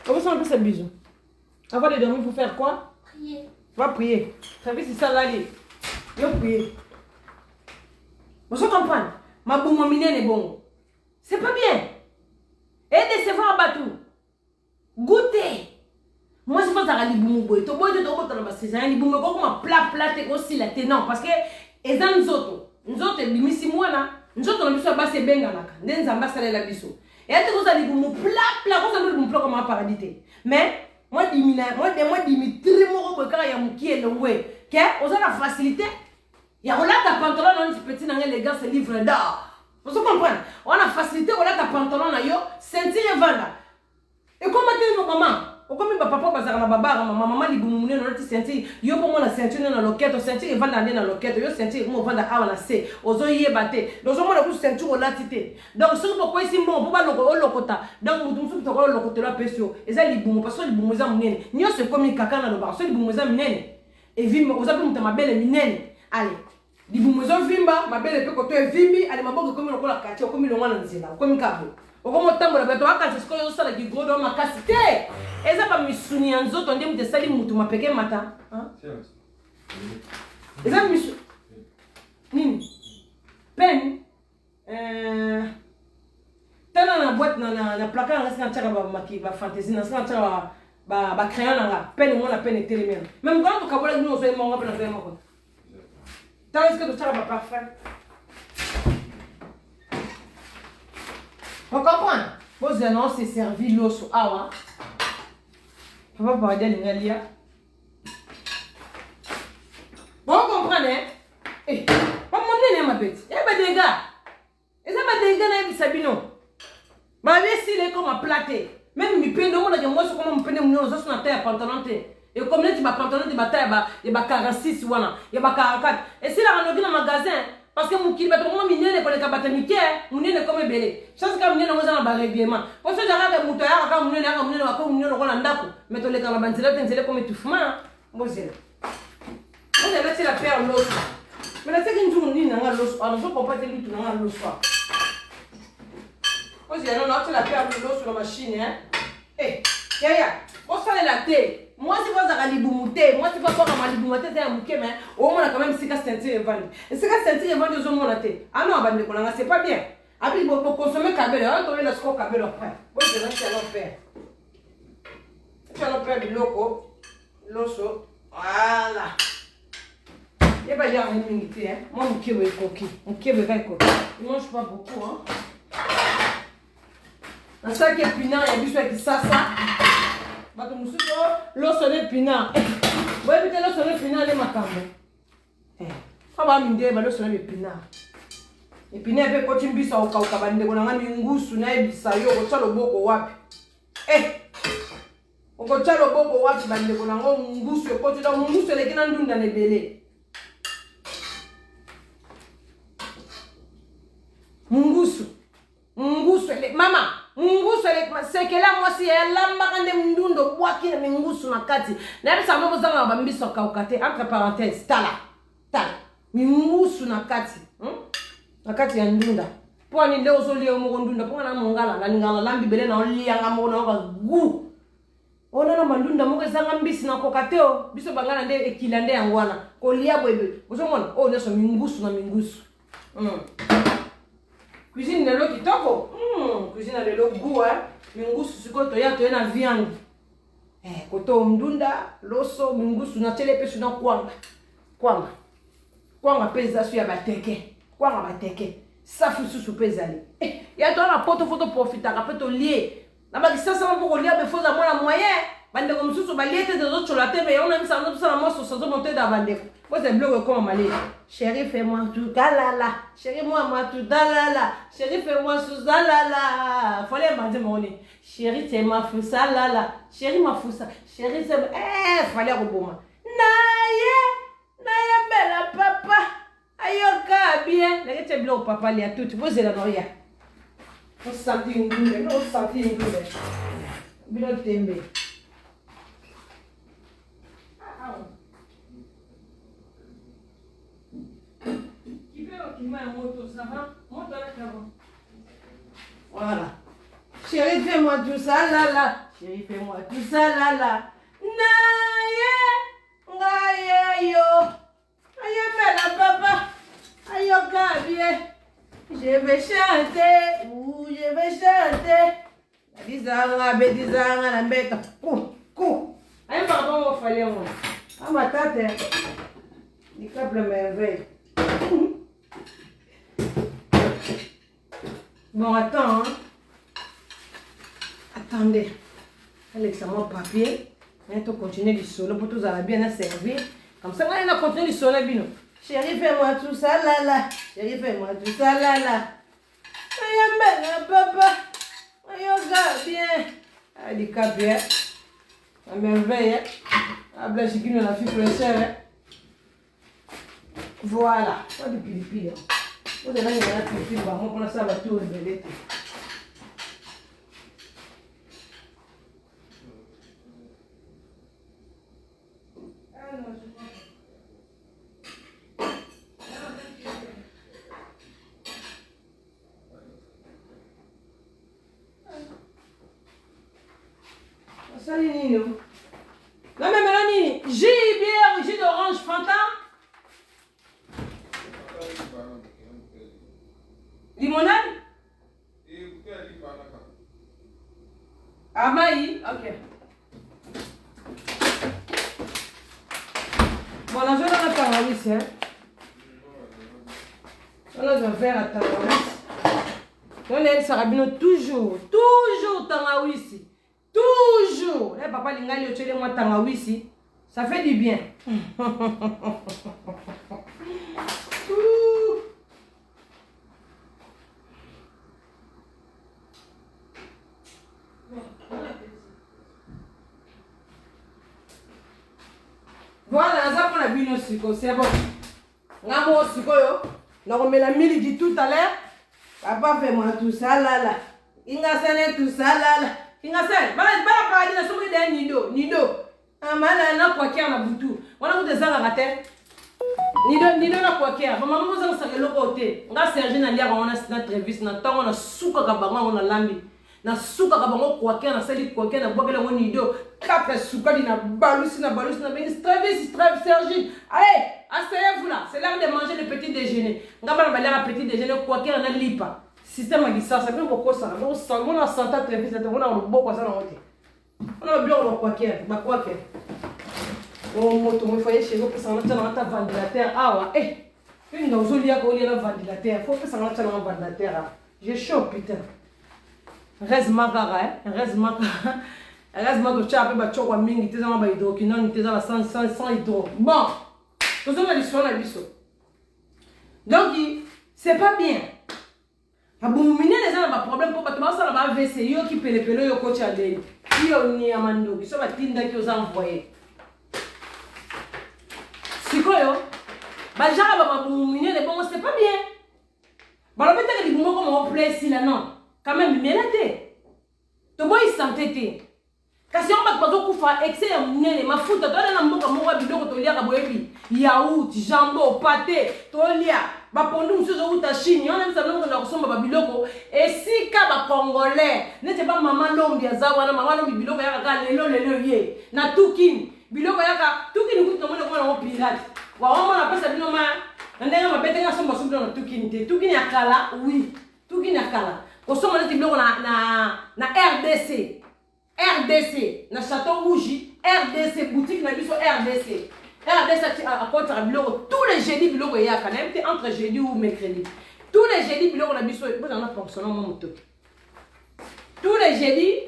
Comment ça on fait ce bisou? Avant de dormir, pour faire quoi? Prier. Va prier. Ça veut dire c'est ça là. Yo prier. Vous comprenez? Ma boum mine est bon. C'est pas bien. Et décevoir bateau. Goûter. Moi je pense à la boum boy. To boy de to boto na basisa. Ni boum ko ma plat aussi la non parce que ezan nzoto limisi mwana. Nzoto na biso ba se benga naka. Nzamba sala la biso. Et ate ko za li boum plat ko za li boum plat comme un paradis. Mais moi Dimitri moko boy kaka ya mukie longwe ke oza na facilité ya kolata pantalon na petit na élégance livre d'or. Vous comprenez? On a facilité kolata pantalon na yo ceinture vanda. Et comment tu no maman? O comme papa bazaka na baba maman li boumune na loti ceinture yo pour moi na ceinture na loquette ceinture vanda na loquette yo ceinture mo vanda awa na se ozo yebate dozo mo na ku ceinture olatite. Donc ce que pourquoi ici bon pour ba lokota donc mutu to ko lokotela pesio eza li boumou parce que li boumou za munene nyo se comme kaka na loba so li boumou za munene et vimba oza pe mutu mabele minene allez li boumou zo vimba mabele pe ko to vimbi allez maboko comme na ko la kati comme lo ngana nzela comme kabo. Okomo tambola beto akati siko yo sala ki godo makasi te. Eza ba misuni ya nzoto ndi mute sali mutu mapeke mata. Eza misu nini? Pen tana na boîte na placard nga sika tchaka ba maki ba fantaisie na sika tchaka ba crayon nga pen mo na pen etelemena. Même quand to kabola ngino so mo ngapa na so mo. Tana sika to tchaka ba parfum. Vous comprenez? Vos annonces c'est servi l'osso awa. Papa parler de l'ingalia. Vous comprenez? Eh, pas mon nez ma bête. Eh ben des gars. Et ça va des gars na Sabino. Ma vie si les comme à plater. Même mi pende mo na que moi so comme me pende mo so na taille pantalon te. Et comme tu ba pantalon te ba taille ba e ba 46 wana, e ba 44. Et si la on na magasin parce que mon kilomètre moi minene ko le kabata mike munene comme belé chance ka munene ngoza na ba règlement parce que jaka ke muto ya ka munene ko munene ko na ndako mais to le ka banzela tenzele comme étouffement ngozela on est là c'est la paire l'autre mais là c'est qu'une journée na l'autre on ne peut pas te lutter na l'autre ngozela non c'est la paire l'autre sur la machine hein eh ya on sale la thé. Moi, c'est pas ça libumute. Moi, c'est pas quoi comme libumute, c'est un bouquet, mais au moins, quand même, c'est qu'à sentir et vendre. Et c'est qu'à sentir et vendre aux hommes monatés. Ah non, c'est pas bien. Après, il faut consommer cabelle. On va le score cabelle après. Moi, je vais faire l'opère. Faire l'opère du loco. L'osso. Voilà. Il n'y a pas de minute, hein. Moi, mon kébé est coquille. Mon kébé est coquille. Il ne mange pas beaucoup, hein. Dans ça qui est pinant, il y a du choix qui ça. Bato musuko l'osso de pinard. Boy bite l'osso de pinard le makambo. Aba minde ba l'osso de pinard. Et pinard pe ko timbisa okauka bande ko nanga mingusu na ebisa yo ko tsalo boko wapi. Oko tsalo boko wapi bande ko nanga ngusu ko tsalo ngusu le kina ndunda ne bele. Mungusu le mama mungusu c'est que là moi si elle lamba kande mundundo bwaki na mungusu na kati na bisa mbo zanga ba mbiso kaukate entre parenthèses tala mungusu na kati ya ndunda pour ni nde ozolia moko ndunda pour na mongala la lingala lambi bele na olia ngamo na ba gu ona na mandunda moko ezanga mbisi na kokateo biso bangana nde ekilande yangwana kolia bwebe bozomona oh neso mingusu na mingusu cuisine lelo kitoko cuisine lelo goût mingusu sikoto ya to na viande koto ndunda loso mingusu na tele pesu na kwanga pesa su ya bateke kwanga bateke safu susu pezali ya to na poto photo profita ka peto lié na ba kisasa mpo ko lié be foza mona moyen bande ko mususu ba lié te de autres chocolate mais on a mis ça dans ça la mosso sans monter dans bande moi c'est bloqué comme malé chérie fais-moi tout galala chérie moi tout dalala chérie fais-moi tout dalala fallait manger mon nez chérie c'est ma fou salala chérie ma fou ça chérie c'est fallait reboma naye bella papa ayoka bien la tete blo papa li a tout vous la noya on sentit une douleur non sentit une douleur bilo tembe voilà chérie fais-moi tout ça là là chérie fais-moi tout ça là là naye ngaye yo aye bella papa ayoka bien je vais chanter ou je vais chanter Dizanga na mbeka ku aye pardon au fallait moi ah ma tante ni câble merveille bon attends attendez Alexa mon papier on va continuer du solo pour tous à bien servir comme ça on va continuer du solo bino chérie fais-moi tout ça là là chérie fais-moi tout ça là là aye bella papa ayoga bien di capier à merveille à blanchir la fille fraîcheur voilà pas de pilipili vous avez la pilipili bah moi pour ça va tout révéler Salut Nino. Non mais Mélanie, jus, bière, jus d'orange, Fanta. Limonade? Amaï, ok. Bon, on a joué dans la tangawizi, hein. On a joué à tangawizi. On a eu Sarabino toujours tangawizi. Toujours. Eh, papa Lingali, tu es moi tangawizi. Ça fait du bien. Voilà, ça pour la bino siko, c'est bon. Ngamo siko yo. On remet la mili tout à l'heure. Papa fais-moi tout ça là là. Inga sane tout ça là là. Inga sane. Bala paradi na somo de nido. Amana na kwa kia na butu. Wana kutezanga kate. Nido na kwa kia. Mama mama zanga sakelo kote. Nga Serge na lia wana sina trevis na tango na suka kabanga na lambi. Na suka kabango kwa kia na sali kwa kia na bokela ngo nido. Kapre suka dina balusi na bengi trevis Serge. Allez, asseyez-vous là. C'est l'heure de manger le petit déjeuner. Nga bana balera petit déjeuner kwa kia na lipa. Système à distance, ça fait beaucoup ça. On a santé très vite, on a beaucoup ça dans l'autre. On a bien quoi qu'il y a, quoi qu'il y a. On moto, il faut aller chez vous pour s'en mettre dans ta ventilateur. Ah ouais, une dans le lit à coller dans le ventilateur. Il faut que ça rentre dans le ventilateur. J'ai chaud, putain. Reste magara, reste magara. Reste magara, tu as appris à choquer mingi, tu es dans la hydroquinone, tu es dans la sans hydro. Bon, nous avons l'histoire là, donc, c'est pas bien. Abumine les gens ont problème pour battre ça là AVC yo qui pele yo coach adeli yo ni amando qui so batinda qui os envoyer sikoyo ba jara ba abumine les bon c'est pas bien ba le mettre les mots comme on plaît ici là non quand même mais là té to boy santé té kasi on va pas kufa excès ya munene mafuta to na mboka moko biloko to lia ka boyebi yaourt jambon pâté to lia ba pondu musuzo uta Chine on a bisa longo na kusomba ba biloko esika ba congolais nete ba mama lombi azawa na mama lombi biloko ya ka lelo ye na tukini biloko ya ka tukini kuto mona kwa na pirate wa mama na pesa bino ma ndenge mabete nga somba somba na tukini te tukini akala oui tukini akala kosoma nete biloko na RDC RDC, na Château Rouge, RDC, boutique na biso RDC. RDC à côté de biloko, tous les jeudis biloko ya kana, même entre jeudi ou mercredi. Tous les jeudis biloko na biso, vous en avez fonctionné mon moto. Tous les jeudis,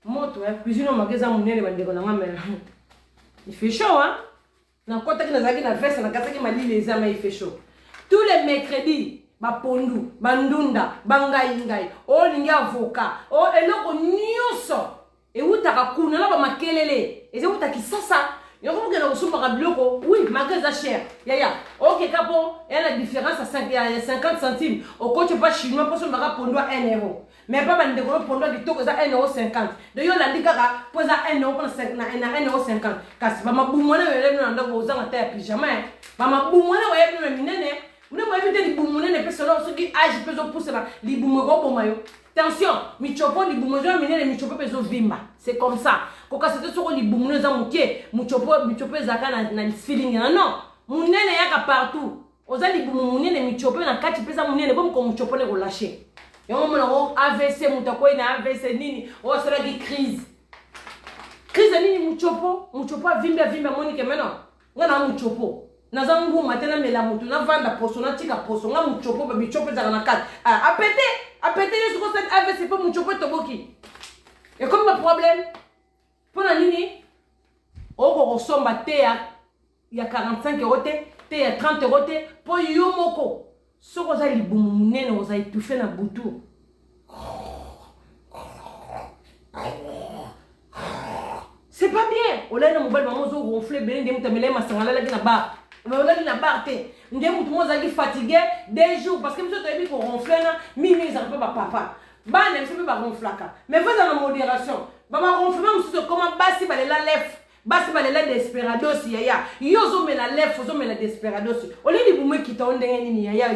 moto, cuisine au magasin mon nez bandeko na mama. Il fait chaud hein. Na côté que nazaki na veste na kata ki mali les amis il fait chaud. Tous les mercredis ba pondu, bandunda, bangai ngai, o lingi avocat, o eloko nyonso. Et où t'as kuna là ba makelele et c'est où t'as qui ça yo comme que na usumba ka biloko oui magasin cher ya OK capo et la différence à 50 centimes au coach pas chinois pour son baka pondo 1 euro mais pas bande ko pondo di toko za 1 euro 50 de yo la ndika poza 1 euro pour 5 na 1 euro 50 kasi ba mabumwana wele na ndako uzanga ta pyjama ba mabumwana wele minene mune mo evite di bumune pe solo so ki age peso pousser ba li bumo ko bomayo. Attention, michopo li bumozo minene michopo peso vimba. C'est comme ça. Koka c'était sur li bumozo za muke, michopo zaka na feeling non. Munene yaka partout. Oza li bumo munene michopo na kati pesa munene bom ko michopo ne ko lâcher. Yo mo na AVC mutako ina AVC nini? O sera ki crise. Crise nini michopo vimba monike meno. Ngana michopo. Naza ngu matena mela mutu na vanda poso na tika poso nga michopo ba michopo za na kati. Apete yesu ko cette AVC pas muchopo toboki. Et comme le problème pour la nini oko kosomba te ya 45 euros te ya 30 euros te po yo moko soko za libumu munene oza étouffé na butu. C'est pas bien. Ola na mobile maman zo gonfler ben ndem tamele masangala la na bar. Mais on a dit la barre, ndem tout le monde a fatigué 2 jours parce que monsieur tu as dit qu'on ronfle na mimi ça peut pas papa. Ba ne peut pas ronfler mais fais dans la modération. Ba ma ronfler monsieur comment basi ba la lèvre. Basi ba la desperados ya. Yo zo me la lèvre, zo me la desperados. Au lieu de boumer qui ta ndenge nini ya.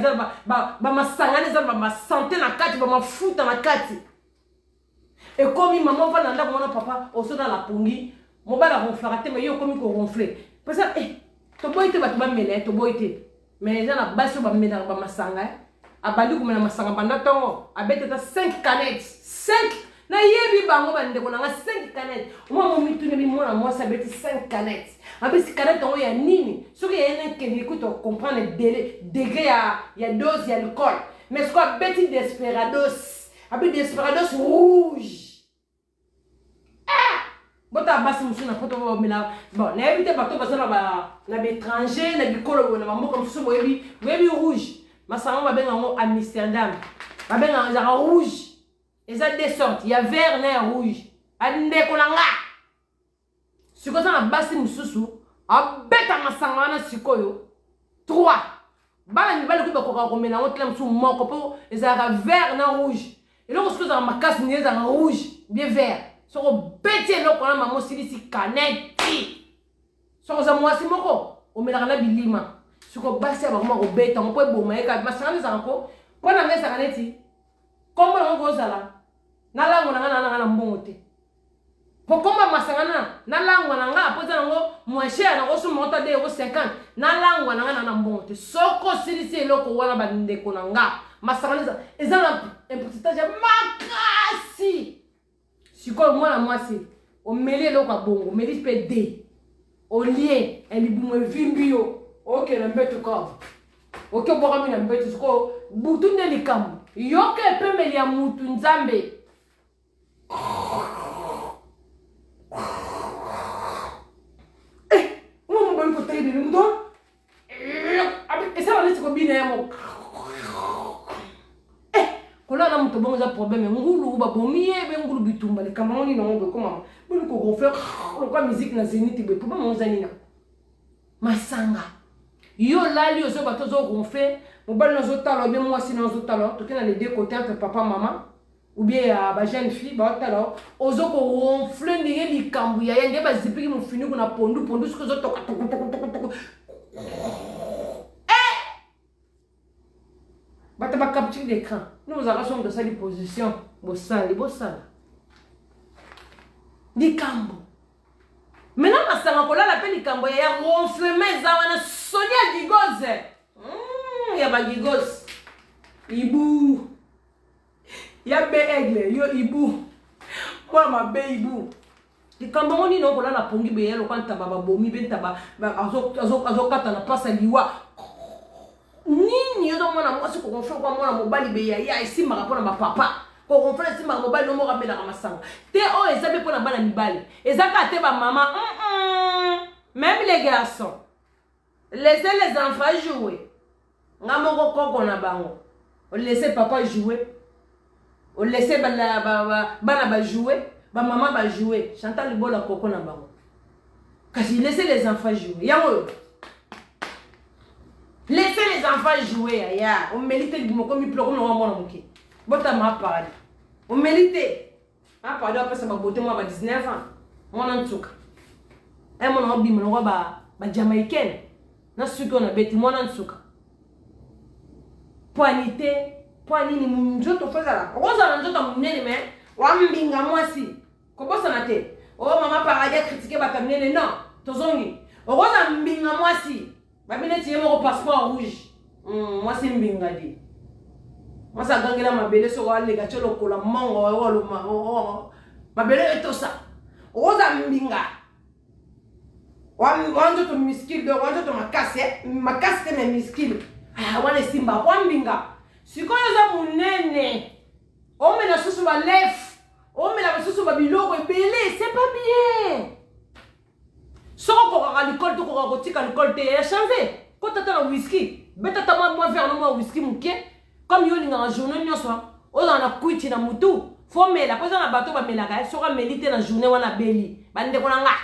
Ba masangana za ba santé na kati ba mafuta na kati. Et comme maman va nanda mon papa au so dans la pongi, mon ba la ronfler mais yo comme ko ronfler. Parce que to boite ba tuba mele to boite mais na baso ba mele ba masanga abali ko mena masanga banda tongo abete ta 5 canettes 5 na yebi bango bande ko na 5 canettes mo mitu ne bi mo na mo sa beti 5 canettes abisi canettes on ya nini soki ya ene ke ko to comprendre degré ya dose ya alcool mais ce quoi beti desperados abi desperados rouge bota basi musuna poto mela bon na éviter bato basala na l'étranger na bikolo na mambo comme ça boyebi rouge masanga ba benga ngo Amsterdam ba benga za rouge eza deux sortes il y a vert na rouge ande ko langa siko za na basi mususu abeta masanga na sikoyo 3 bala ni bali ko ba ko mena ngotla musu moko po eza vert na rouge et là siko za makasi ni eza rouge bien vert. Soko beti eloko na mamo silisi kaneti. Soko za mwasi moko omelaka na bilima. Soko basi aba koma obeta mo po eboma eka masanga za ko pona ngesa kaneti. Kombo ngo zala. Na lango na mbongo te. Po komba masanga na lango na nga po za ngo mwashe na ko so monta de 50 na lango na mbongo te. Soko silisi eloko wana bandeko na nga. Masanga za ezala importance makasi. Siko mwana mwasi o mele loka bongo meli pede o lien elibumo vimbio oke na mbeto ka oke boka mina mbeto siko butu nde likamu yoke pemeli ya mutu nzambe mo mbali ko tebe ndo abi esa wale siko bina yamo kola na muto bongo za problème ngulu ba bomie be ngulu bitumba le kamoni na ngombe koma bulu ko gonfler ko musique na zenith be pour mo zanina masanga yo lali ozo bato zo gonfler mo bal na zo talo be moi si na zo talo to kena les deux côtés entre papa maman ou bien ba jeune fille ba tala ozo ko ronfler ndenge likambu ya nde ba zipiki mu fini kuna pondu ce que zo toka bata ba capture d'écran nous avons de ça les positions bosala likambu maintenant masanga kolala pe likambu ya ronflement za wana Sonia Gigoze ya ba Gigoze ibu ya be aigle yo ibu kwa mabe ibu likambo ngoni no kola na pongi be yelo kwanta baba bomi benta ba azo kata na pasa liwa nini yo mwana mwasi ko konfo kwa mwana mobali be ya isima ka pona ba papa ko konfo isima ka mobali no mo ka bela ka masanga te o ezabe pona bana mibali ezaka te ba mama même les garçons laissez les enfants jouer ngamoko koko na bango laissez papa jouer. On laissait bana jouer, maman va jouer. Chantal le bol à coco na bango. Kasi laissez les enfants jouer. Yango. Laissez les enfants jouer. Ya, on mérite du moko mi pleure comme on m'a moqué. Bota m'a parlé. On mérite. Ah pardon après ça m'a beauté moi à 19 ans. Mon en tout cas. Et mon hobby mon roi ba jamaïcaine. Na su qu'on a bêti mon en tout cas. Poinité. Kwa nini mjoto fezala oza na njoto munene me wa mbinga mwasi kobosa na te o mama paradia critiquer batamnene non tozongi oza mbinga mwasi babine tiye mo passeport rouge mwasi mbinga di mwasa gangela mabele so wale ga cholo kola mango walo mabele etosa oza mbinga wa njoto miskil do wa njoto makase te me miskil wana simba wa mbinga sikoyo za munene omela susu ba lef omela susu ba biloko ebele c'est pas bien soko ko l'école to ko kotika l'école te ya changer ko tata na whisky beta tama moi vers no whisky muke comme yo linga journée nyonso oza na kuiti na mutu fo mela poza na bato ba melaka soka melite na journée wana beli bande ko nga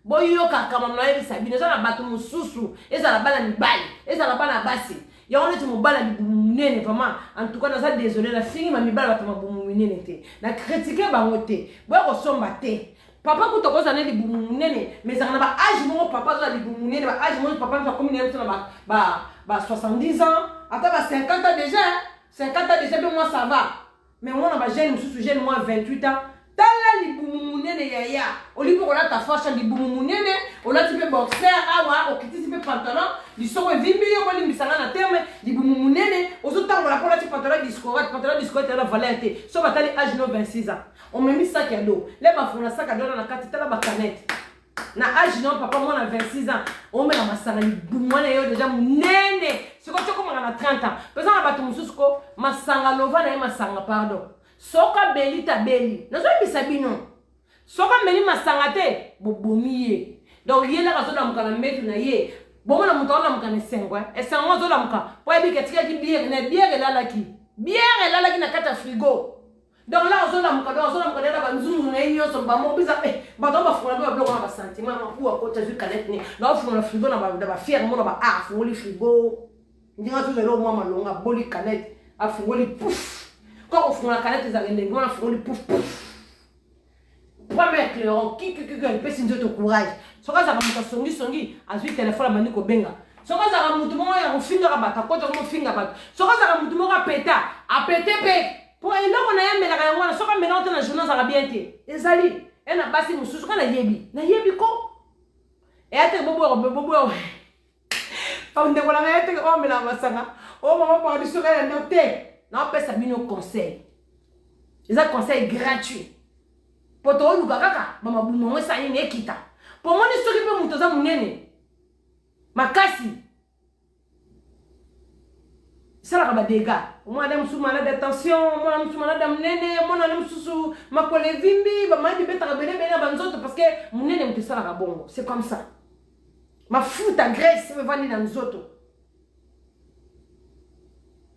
boyo kaka mamna yebisa bino za na bato mususu eza na bana mibali eza na bana basi ya on est mobala munene vraiment en tout cas na ça désolé la fille ma mibala ba mabumu munene te na critiquer bango te boya ko somba te papa ku to ko za ne libumu munene mais ça na ba âge mo papa za libumu munene ba âge mo papa za comme ne ba 70 ans ata ba 50 ans déjà 50 ans déjà ben moi ça va mais moi na ba jeune sous jeune moi 28 ans tala libumu munene ya olipo ko la ta fashion libumu munene ola tipe boxer awa okiti tipe pantalon lisoko vimbi yo ko limbisanga na terme libumu munene ozotangola ko la tipe pantalon disco te la valeur te so batali âge no 26 ans on me mis sac à dos les ba fona sac à dos na kati tala ba canette na âge no papa moi na 26 ans on me la masanga libumu wana yo déjà munene siko choko na 30 ans pesa na bato mususu ko masanga lova na masanga pardon soka beli ta beli nazo bisa bino soka meli masanga te bobomi ye donc yela ka zola mukana metu na ye bomo na mutona mukana sengwa esango zola muka po ebi ketika ki bière lalaki na kata frigo donc là zola muka na banzungu na yenyo so ba mo bisa ba do ba funa ba bloko na ba sentiment na ku akota ju canette ni na funa frigo na ba fier mo na ba fungoli frigo ndinga tu zelo mo malonga boli canette afungoli pouf. Quand on fait la canette, on fait pouf pouf. Pas mettre le qui peut s'indiquer ton courage. Ce que ça va me songi, ensuite téléphone à manico benga. Ce que ça va me demander un finger à battre, quand on finger à battre. Ce que ça va me demander à péter, pour là on a un mélange, ce que mélange dans la journée ça va bien été. Et Zali, elle a passé mon sous, na yebi ko. Et ate bobo. Pas on dévoile la tête, on me la masanga. Oh maman par du sourire à noter. Non, on ça nos conseils. Les conseils gratuits. Pour toi, nous kaka, maman boumou ça y est kita. Pour moi, les souris peut monter ça mon nene. Makasi. Ça la va dégâts. Moi, madame sous malade d'attention, moi, madame sous malade d'amnene, moi, madame sous ma collègue vimbi, bah, moi, je vais te rabiner bien à banzote parce que mon nene me ça la bon. C'est comme ça. Ma fout à graisse, me vendre dans nous autres.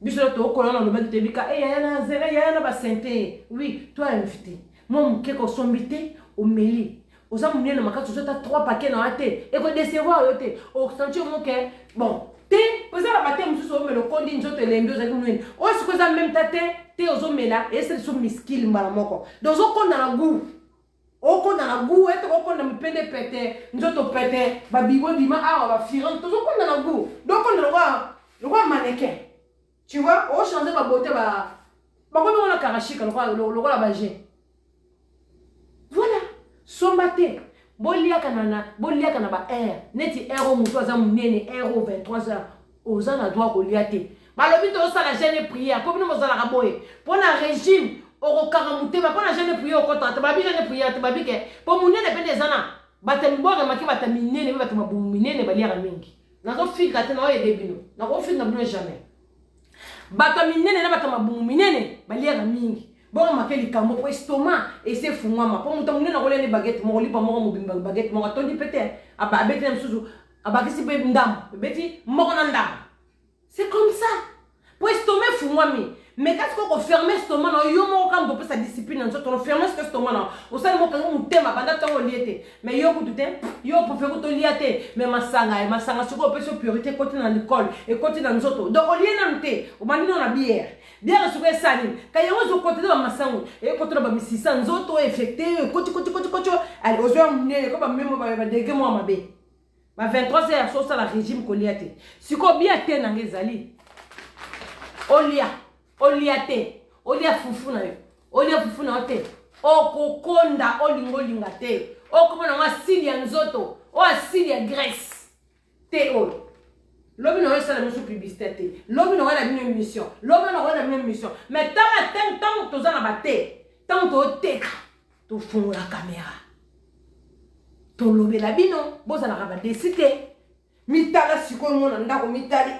Bisoto kolona no mec tebika yana zera yana ba santé oui toi invité moi mon keko sombité au meli oza munene makatu zota 3 paquets na ate et ko décevoir yote au sentir mon que bon Te, vous avez battu monsieur mais le condi nzoto elembi ozaki munene. O si koza même tate, te ozomela et c'est so miskil mbala moko. Donc okonda na goût. Okonda na goût et okonda mipende pete, nzoto pete, babibo bima awa ba firan, to okonda na goût. Donc on le roi mannequin. Tu vois, on change ba beauté ba comme on a karachika le roi la bagé. Voilà, sombate. Bolia kanana ba air, neti air muto za munene air 23h oza na droit koliate. Balobi to ça la jeune prière, comme nous mozala raboye. Pour un régime oko karamute ba pour la jeune prière au kota, babi jeune prière, babi ke pour munene pe des ana. Batem bore maki batem minene, batem mabumu minene balia mingi. Nazo fika te na oye debino. Na ko fika na bino jamais. Batem minene na batem mabumu minene balia mingi. Bon, ma fait les camo pour estomac et c'est fou moi pour mon temps on a les baguettes mon lipa mon mobile baguette mon tondi pété à baguette même sous à baguette si bébé ndam bébé mon ndam c'est comme ça pour estomac fou moi mais qu'est-ce qu'on ferme estomac non yo mon quand on peut sa discipline en on ferme estomac non au sein mon quand on thème banda temps on liété mais yo tout temps yo pour faire tout liété mais masanga sur peut se priorité côté dans l'école et côté dans nous autres donc on lié dans thé on m'a dit on a bière bien sur les salines quand y a un côté de la masanga et côté de la misisa nous autres effecté côté allez aux heures comme même va déguer moi ma bé ma 23h sur ça la régime qu'on liété si ko bien thé dans les ali olia fufu na yo olia fufu na te okokonda olingolinga te okomona nga asili ya nzoto o asili ya graisse te oyo lobi na osala mosu publicité te lobi na wana bino émission lobi na wana bino émission mais tant toza na bate tant toteka tofungola caméra tolobela bino bozalaka badesite mitala sikoyo mona ndako mitali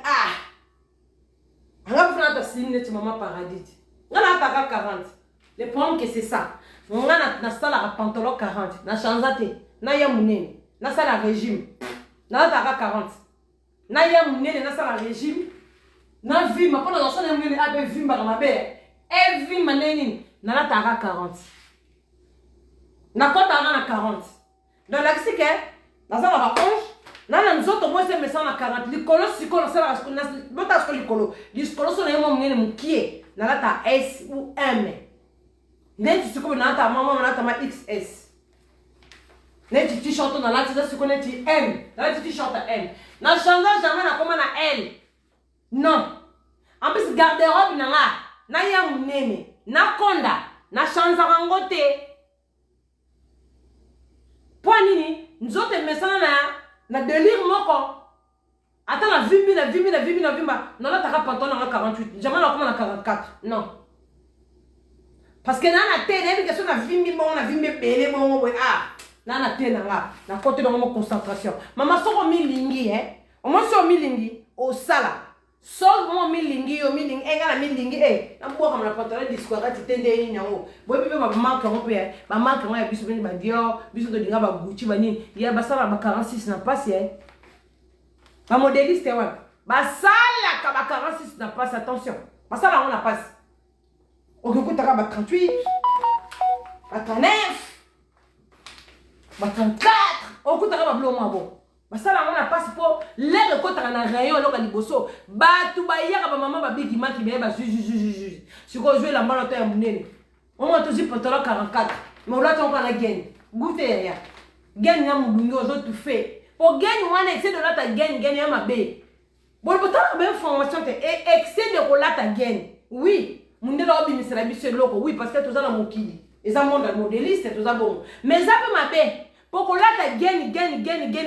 on a besoin de signer maman paradis. On a pas 40. Le problème que c'est ça. On a na sala pantalon 40. Na chanzate. Na ya munene. Na sala régime. Na ta 40. Na ya munene na sala régime. Na vie ma pona na sala munene abe vie ba ma be. E vie maneni na ta 40. Na kota na 40. Dans l'axe que na sala ba onge nana nzoto moi c'est mesana 40 likolo sikolo sala bota sko likolo so na yemo mngene mukie na lata S ou M neti siko na lata mama na lata ma XS neti t-shirt na lata siko neti M na lata t-shirt M na change jamais na koma na L non en plus garde-robe na ya munene na konda na change rangote pour nini nzoto mesana na délire moko attends la vimbi non là t'as pantalon na 48 jamais là comme na 44 non parce que na tête une question na vimbi bon na vimbi belé bon na tête na côté de mon concentration maman soko milingi au moins so milingi au sala so mo milingi engala milingi na mbo comme la pantalon discours titende ni nango boy bibe ba marque on peut ba marque on ya biso beni ba Dior biso to dinga ba Gucci ba nini ya ba sala ba 46 na passe ba modéliste wa ba sala ka ba 46 na passe attention ba sala on na passe o ko ta ba 38 ba 39 ba 34 o ko ta ba blo mo bon basala on a passe pour les kota na rayon loka liboso batu ba yaka ba mama ba bigi maki be ba juge siko jouer la maloto ya munene on m'a toujours pantalon 44 mais on l'a ton na gain goûter ya gain na mudungi ozo tout fait pour gain wana excès de la ta gain ya mabe bon potala ba information te excès de la ta gain oui munde la obi misela biso loko oui parce que tous na mokili eza monde modéliste tous bon mais ça peut mabe pour que là tu gagnes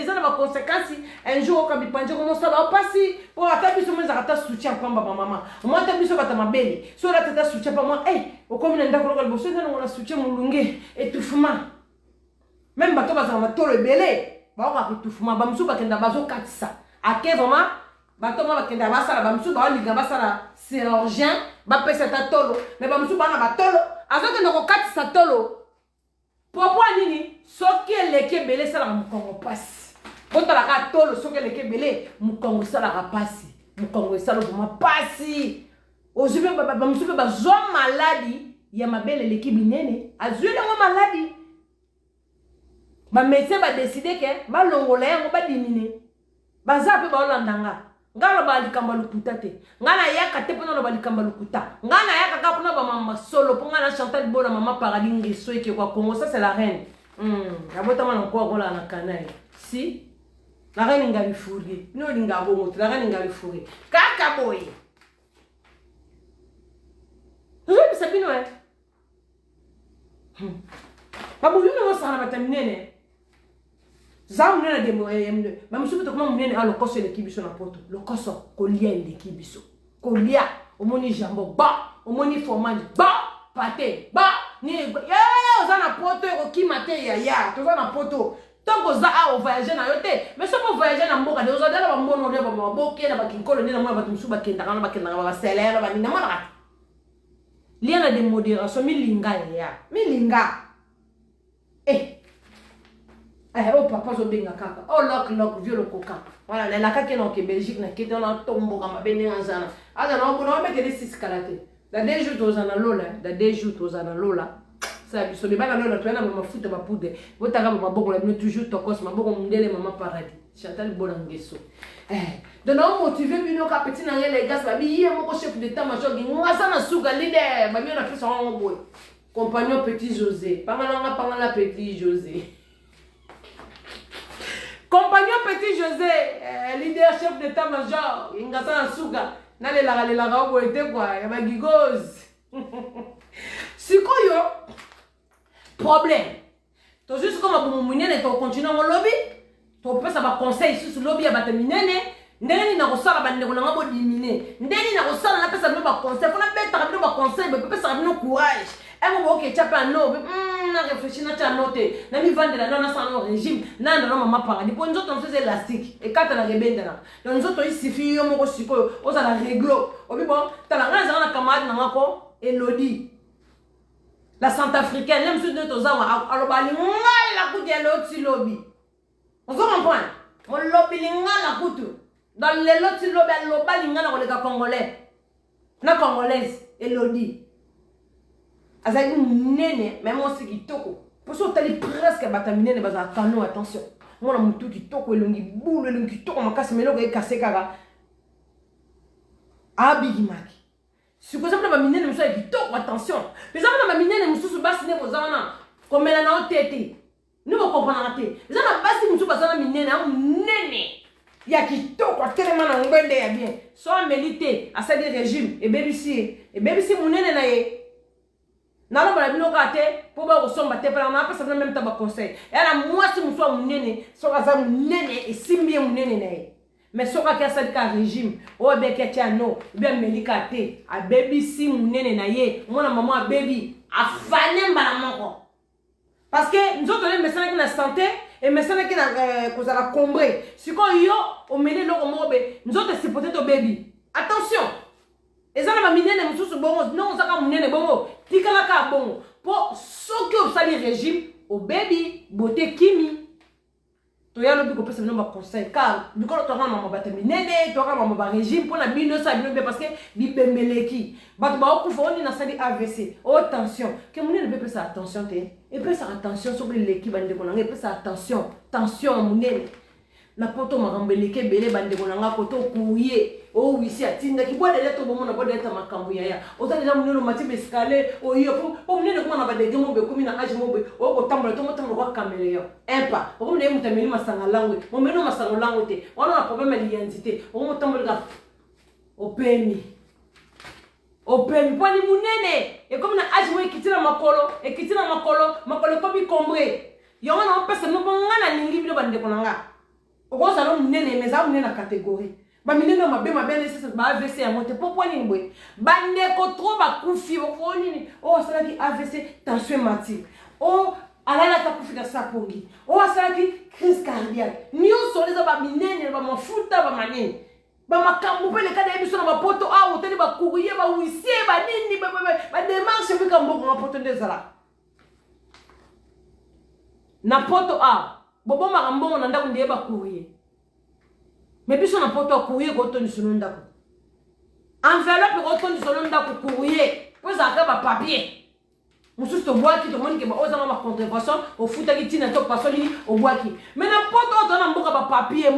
ça a des conséquences un jour quand tu penses comment ça va passer pour attaquer sur mes arrêts soutien pour maman moi tu as besoin de ma belle sur là tu as soutien pour moi au comme on d'accord le boss on a soutien mon lungue étouffement même bato bazama to le belé ba on a étouffement ba musu bakenda bazo katisa ake vraiment bato ma bakenda basala ba musu ba linga basala chirurgien ba pesa ta tolo mais ba musu bana ba tolo azoke ndoko katisa tolo pourquoi nini soki eleke belé sala mukongo pasi bota la ka tolo soki eleke belé mukongo sala ka pasi mukongo sala vraiment pasi ozibe ba musupe ba zo maladie ya mabele eleki binene azwile ngo maladie ba médecin ba décider que ba longola yango ba diminuer baza pe ba olandanga ngana ba likamba lukuta te ngana yaka te pona ba likamba lukuta ngana yaka ka pona ba mama solo pona na Chantal Bona mama paradis ngeso eke kwa Congo. Ça c'est la reine. Abota mana kwa kola na kanai si la reine ngali fourrier no linga bongo la reine ngali fourrier kaka boy oui c'est bien ouais babu yuna wasana batamnene za munene de moyemne mamusubu to kuma munene alo koso le kibiso na poto le koso kolia le kibiso kolia omoni jambo ba omoni fromage ba pâté ba ni ya ozana poto ko kimate ya to na poto tango za a voyager na yote mais so mo voyager na mboka de ozadala ba mbono de ba maboke na ba kinkolo ni na mwa ba tumsuba kenda kana ba kenda ba selera ba ni na mwana liana de modération milinga ya milinga oh papa zo benga kaka oh lock vieux le coca voilà la kaka na ke Belgique na kete na tombo kama bene nzana aza na mbona ba metele 6 karate da des jours tozana lola ça biso le bana lola twana mafuta ba poudre botaka ba boko la toujours tokos maboko mundele mama paradis Chantal Bona ngeso de no motiver bino ka petit na les gars ba bi moko chef d'état major ngasa na suka leader ba mi na fisa ngo boy compagnon petit José pangala petit José compagnon petit José leader chef d'état major ngasa na suka na le la obo ete kwa ya ba gigos sikoyo problème to juste comme abu munene to continuer mon lobby to pesa ba conseil sur lobby ya bataminene ndeni na kosala ba ndeko na ngabo diminer ndeni na kosala na pesa ba conseil fona beta ba conseil ba pesa ba courage emo bo ke chapa no na réfléchir na cha note na mi vendre la na sans régime na na mama paradis pour nous autres faisait élastique et quand na rebenda na donc nous autres il suffit yo moko sikoyo oza la réglo obi bon talanga na camarade na ngako Elodie la centrafricaine même si nous tous alobali ngala kuti ya loti lobby on se comprend on lobby ngala kutu dans les loti lobby alobali ngala ko les congolais na congolaise Elodie azali nene même moi c'est kitoko pour ça tali presque bataminene baza canon attention moi na mutu kitoko elongi boule elongi kitoko makasi meloko e cassé kaka abigimaki si vous avez une minute, vous avez dit attention. Les gens qui ont une minute, vous avez dit vous avez comme elle a en tête. Nous vous comprenez. Les gens qui ont une minute, il y a qui toque tellement en bonne bien. Soit milité à ce régime et BBC mon nene naé. Nalo bala bino kate pour ba ko somba te para na pa sa même taba conseil. Elle moi si vous soit mon nene, soit za mon nene et simbi mon nene naé. Mais ce qui est un régime, ou bien que non, bien médicate, a baby si mon nene na ye, mon maman a baby, a fané maman. Parce que nous autres les médecins qui na santé et médecins qui na cause la combré. Si quand yo on mène le mobe, nous autres c'est peut-être au baby. Attention. Et ça na minene mususu bongo, non ça ka munene bongo, tikala ka bongo. Pour ceux qui ont sali régime, au baby, beauté kimi. Tu as le but que nous conseil car du coup tu as maman bataminene tu as maman régime pour la bino ça bino parce que bibembeleki bat ba ko foni na sali AVC oh attention que mon ne peut pas attention te et peut ça attention sur l'équipe bande ko na et peut ça attention mon na poto marambeleke belé bande ko na poto kuye oh oui si atinda ki boile leto bomo na boile leto makambu ya oza déjà mon mati escalier oh yo pour mon ne ko na badege mo be komi na age mo be o ko tambola to mo tambola ko caméléon impa o ko ne mo tameli masanga langwe mo meno masanga langwe te on a problème d'identité o mo tambola o pemi poni munene et comme na age mo ekitina makolo ko bi combré yo na on pesa no bongana ningi bi bande ko nanga o ko sa no munene mais za munene na catégorie ba minene mabe c'est ba AVC à monter pour point ni bande ko trop ba kufi ko nini oh ça qui AVC tension matique oh alala ta kufi da sapongi oh ça qui crise cardiaque ni on so les ba minene ba mafuta ba manini ba makambu pele kada ebiso na ba poto a hôtel ba courrier ba huissier ba nini ba démarche bi kambo ko poto ndezala na poto a bobo makambo na ndako ndiye ba courrier. Mais puis on a pas courrier quand on est sur l'onda. Enveloppe quand on est sur l'onda pour courrier. Puis ça a papier. On se voit qui te montre que on a ma contrefaçon au foot qui tient top personne au bois qui. Mais n'importe où on a un papier,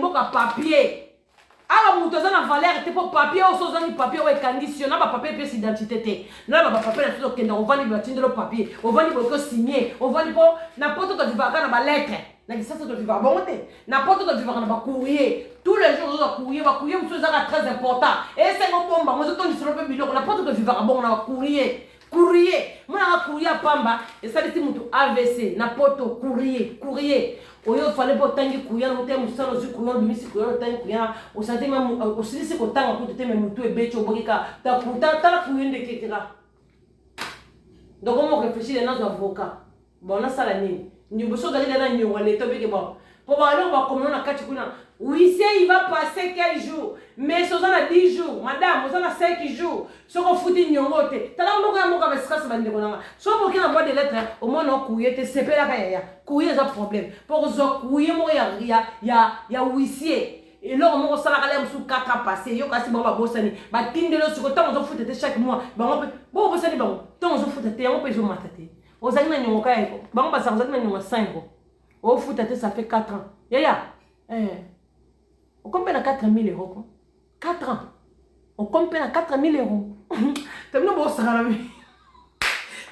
awa mutu aza na valeur te mpo papier oyo so ozangi papier oyo ekandisi yo na bapapier epesi identité te na bapapier na soki okenda ovandi batindelo papier ovandi boki osigné ovandi mpo na poto tozivaka na balettre na kisasa tozivaka bongo te na poto tozivaka na bacourrier tous les jours oza bacourrier mosusu ezaka très important esenga obomba ngo ezotondiselo mpe biloko na poto tozivaka bongo na bacourrier courrier mwana courrier apamba esalisi mutu AVC na poto courrier oyo fale po tangi courrier na mutu musano zi courrier bimisi courrier tangi courrier osante ma osilisi ko tanga kutu te me mutu ebechi obokika ta tala courrier ndeketera donc on réfléchit les avocats bon na sala nini ni boso dalila na nyonga leto beke bon pour aller on va comme on a kati kuna oui c'est il va passer quel jour mais ça a 10 jours madame ça a 5 jours ce qu'on fout nyongo te tala mboka mboka ba stress bande konanga so boki na boîte de lettres au moins on courrier te c'est la kaya courrier ça problème pour zo courrier mo ya huissier et là on sala kala musu 4 ans passé yo kasi bon ba bosani ba tindelo siko tant on fout te chaque mois ba bon bosani bon tant on fout te on peut zo matate ozali na nyongo kaya bango ba ozali na nyongo 5 au fout te ça fait 4 ans yaya combien de 4 000 euros 4 ans. On compte 4 000 euros. Tu me dis,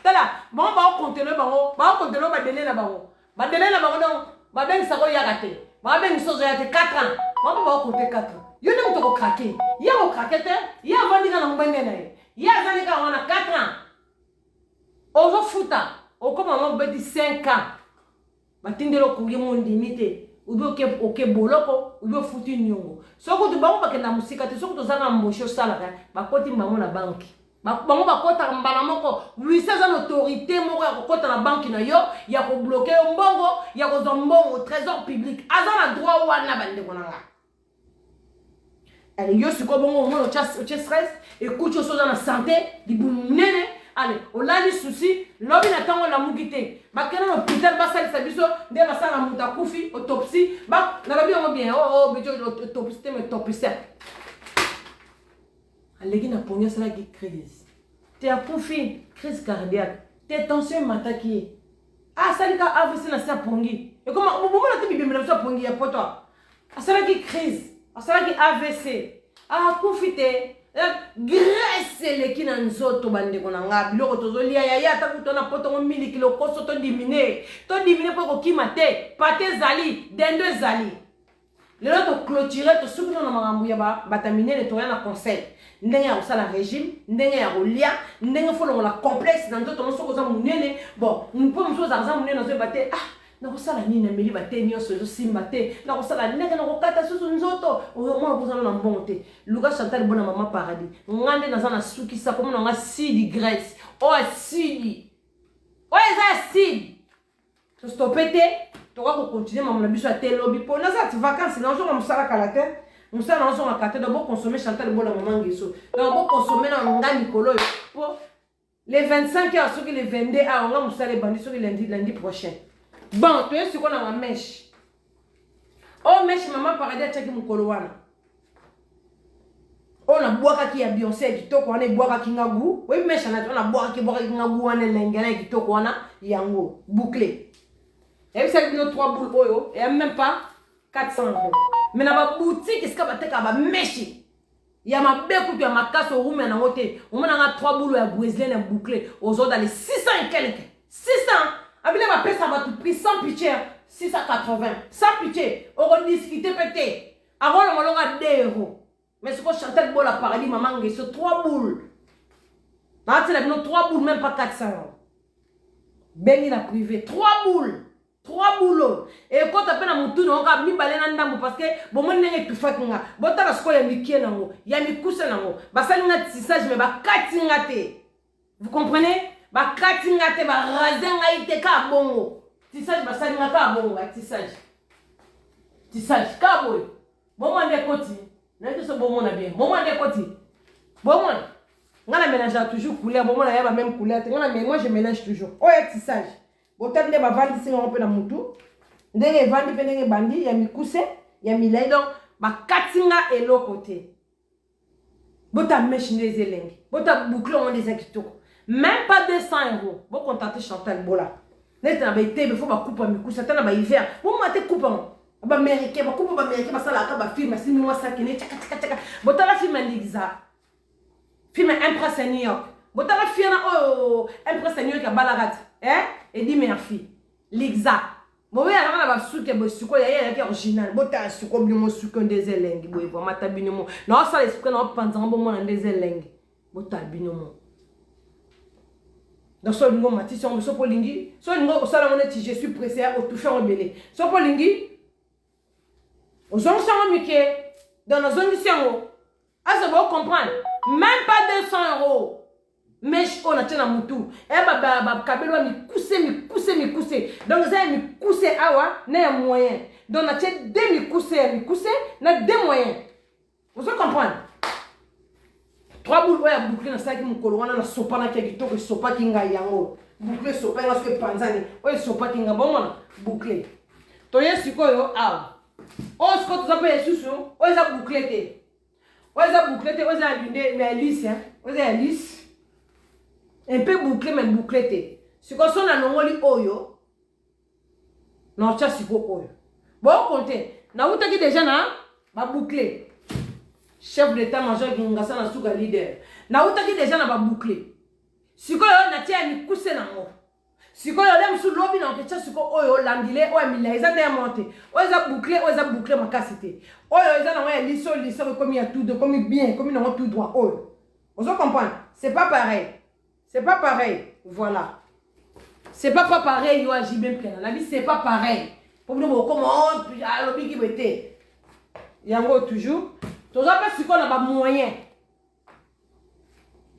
ça là, bon, on compte le baron, on compte le badélé la baron. Badélé la baron, non, ben ça va y arrêter. Ben ça va y 4 ans. On va compter 4 ans. Il y a un peu craqué. Il y a un craqué, il y a un vendiga dans le bain. Il y a un vendiga on a 4 ans. On va foutre. On commence à dire 5 ans. Batinde le courrier mon limité. Ou bien ok boloko ou bien foutu nyongo soko tu bango bakenda musika te soko tozanga mbosho sala ba koti mbango na banki bango bakota mbala moko 800 autorité moko ya kokota na banki na yo ya ko bloquer mbongo ya ko zombongo trésor public azana droit wana bande konanga allez yo siko bongo mo cha stress écoute chose dans la santé di bunene. Allez, on a des soucis, l'homme n'a pas la mugité. Ma canne l'hôpital, basal sabiso, des basal à moutakufi, autopsie, bah, n'a pas bien, mais autopsie, mais autopsie. Allez, n'a pas ça qui crise. T'es à koufi, crise cardiaque, t'es tension m'attaquer. Ah, ça les gars, AVC n'a pas pongi. Et comment, au moment où tu me dis, ça pongi, pour toi. Ah, ça qui crise, ah, ça qui AVC. Ah, koufi, t'es. Graisse les qui n'ont pas bande konanga biloko tozolia ya ta kutona poto 1000 kilo koso to diminuer pour ko mate pate zali dendo zali le to clôturer to suku na makambo ya bataminer le to ya na conseil ndenge ya sala régime ndenge ya rolia ndenge folo la complexe dans d'autres soko za munene bon mpo mso za munene zo bate na kosala nini na meli bateni yo sozo simba te na kosala ndenge na kokata susu nzoto mwana kozana na mbongo te luka Chantal bona mama paradis ngande na zana suki sa comme na acide graisse o acide o acide to stopete to ko continuer maman na biso te lobby po na za vacances na zo msala kala te msala na zo makate do bo consommer Chantal bona mama ngeso do bo consommer na ngani kolo po les 25 heures sur les 22 heures on va msala bandi sur lundi prochain. Bon, tu es ce qu'on a ma mèche. Oh, mèche, maman, paradis, à tchèque, mon coloana. On a boire qui a Beyoncé, qui toque, on a boire qui n'a goût. Oui, mèche, on a boire qui n'a goût, on a l'engagé, qui toque, on a yango, bouclé. Et vous savez, nos 3 boules, et même pas 400 euros. Mais dans ma boutique, est-ce qu'on va te mèche? Il y a ma belle coupe, il y a ma casse au room, et on a 3 boules à bouiser, et bouclé. Aux autres, dans les 600 et quelques. 600! Abile va payer ça va tout prix sans pitié 680 sans pitié on va discuter peut-être avant on va 2 euros mais ce que Chantal Bola paradis maman sur 3 boules là c'est la 3 boules même pas 400 euros ben la privé 3 boules 3 boulots et quand tu appelles à mon tour on va mi balé na ndambo parce que bon moi n'ai tout fait nga bota la sko ya mikie nango ya mikusa nango basali na tissage mais ba katinga te vous comprenez ba katinga te ba razenga ite ka bongo tissage basali nga ka bongo tissage ka boy bon moi ndé koti na to so bon moi na bien bon moi ndé koti bon moi ngana mélange toujours couleur bon moi na ya même couleur ngana mais moi je mélange toujours oh ya tissage botan de ba vandi singa on peut na mutu ndenge vandi pe ndenge bandi ya mikuse ya milai donc ba katinga elo côté bota mesh ndeze lengi bota boucle on des akitoko même pas 200 euros. Vous contactez Chantal Bola. Net na baité, il faut ba coupe à mikuse, tana ba hiver. Bon moi te coupe. ba américain ba coupe ba américain ba sala ka ba film asi mi wasa kene chaka chaka chaka botala film lixa film Empress New York botala film oh Empress New York ka balagat et dit merci lixa bon ya na ba suke bo suko ya ya original botala suko bi mo suko ndeze lengi bo vo mata binomo na sala esprit na panza bo mo ndeze lengi botala binomo dans ce lingo mati si on so polingi so lingo o sala mona ti je suis pressé au toucher au belé so polingi aux gens sont miqués dans la zone du cerveau à ça va comprendre même pas 200 €. Mais on a tenu à moutou et bah kabelo mi coussé donc ça mi coussé awa na moyen donc on a tenu mi coussé na deux moyens vous comprenez 3 boules ouais boucler na ça qui mon colo na sopa na qui to que sopa qui nga yango boucler sopa parce que panzani ouais sopa qui nga bon boucler to yesiko awa oh, ce que tu appelles les sous, on les a bouclés. On les a bouclés, on les a allumés, mais lisse, hein. On les a lisse. Un peu bouclé, mais bouclé. Ce que sont à l'ongoli oyo. Non, tu as si beau oyo. Bon, comptez. Na où t'as dit déjà, na? Ba bouclé. Chef d'état-major qui n'a pas souka leader. Na où t'as dit déjà, na ba bouclé. Ce que na tia ni coussé na mo. Si vous avez sous lobby dans le chat, si vous avez l'ambulé, vous avez mis les monté, vous avez bouclé ma cassité. Vous avez l'issue, comme il y a tout, comme bien, comme il y a tout droit. Vous comprenez? C'est pas pareil. C'est pas pareil. Voilà. C'est pas pareil, vous agissez bien plein. La vie, c'est pas pareil. Pour nous, comment on a lobby qui était. Il y a toujours. Tout ça, parce qu'on a pas moyen.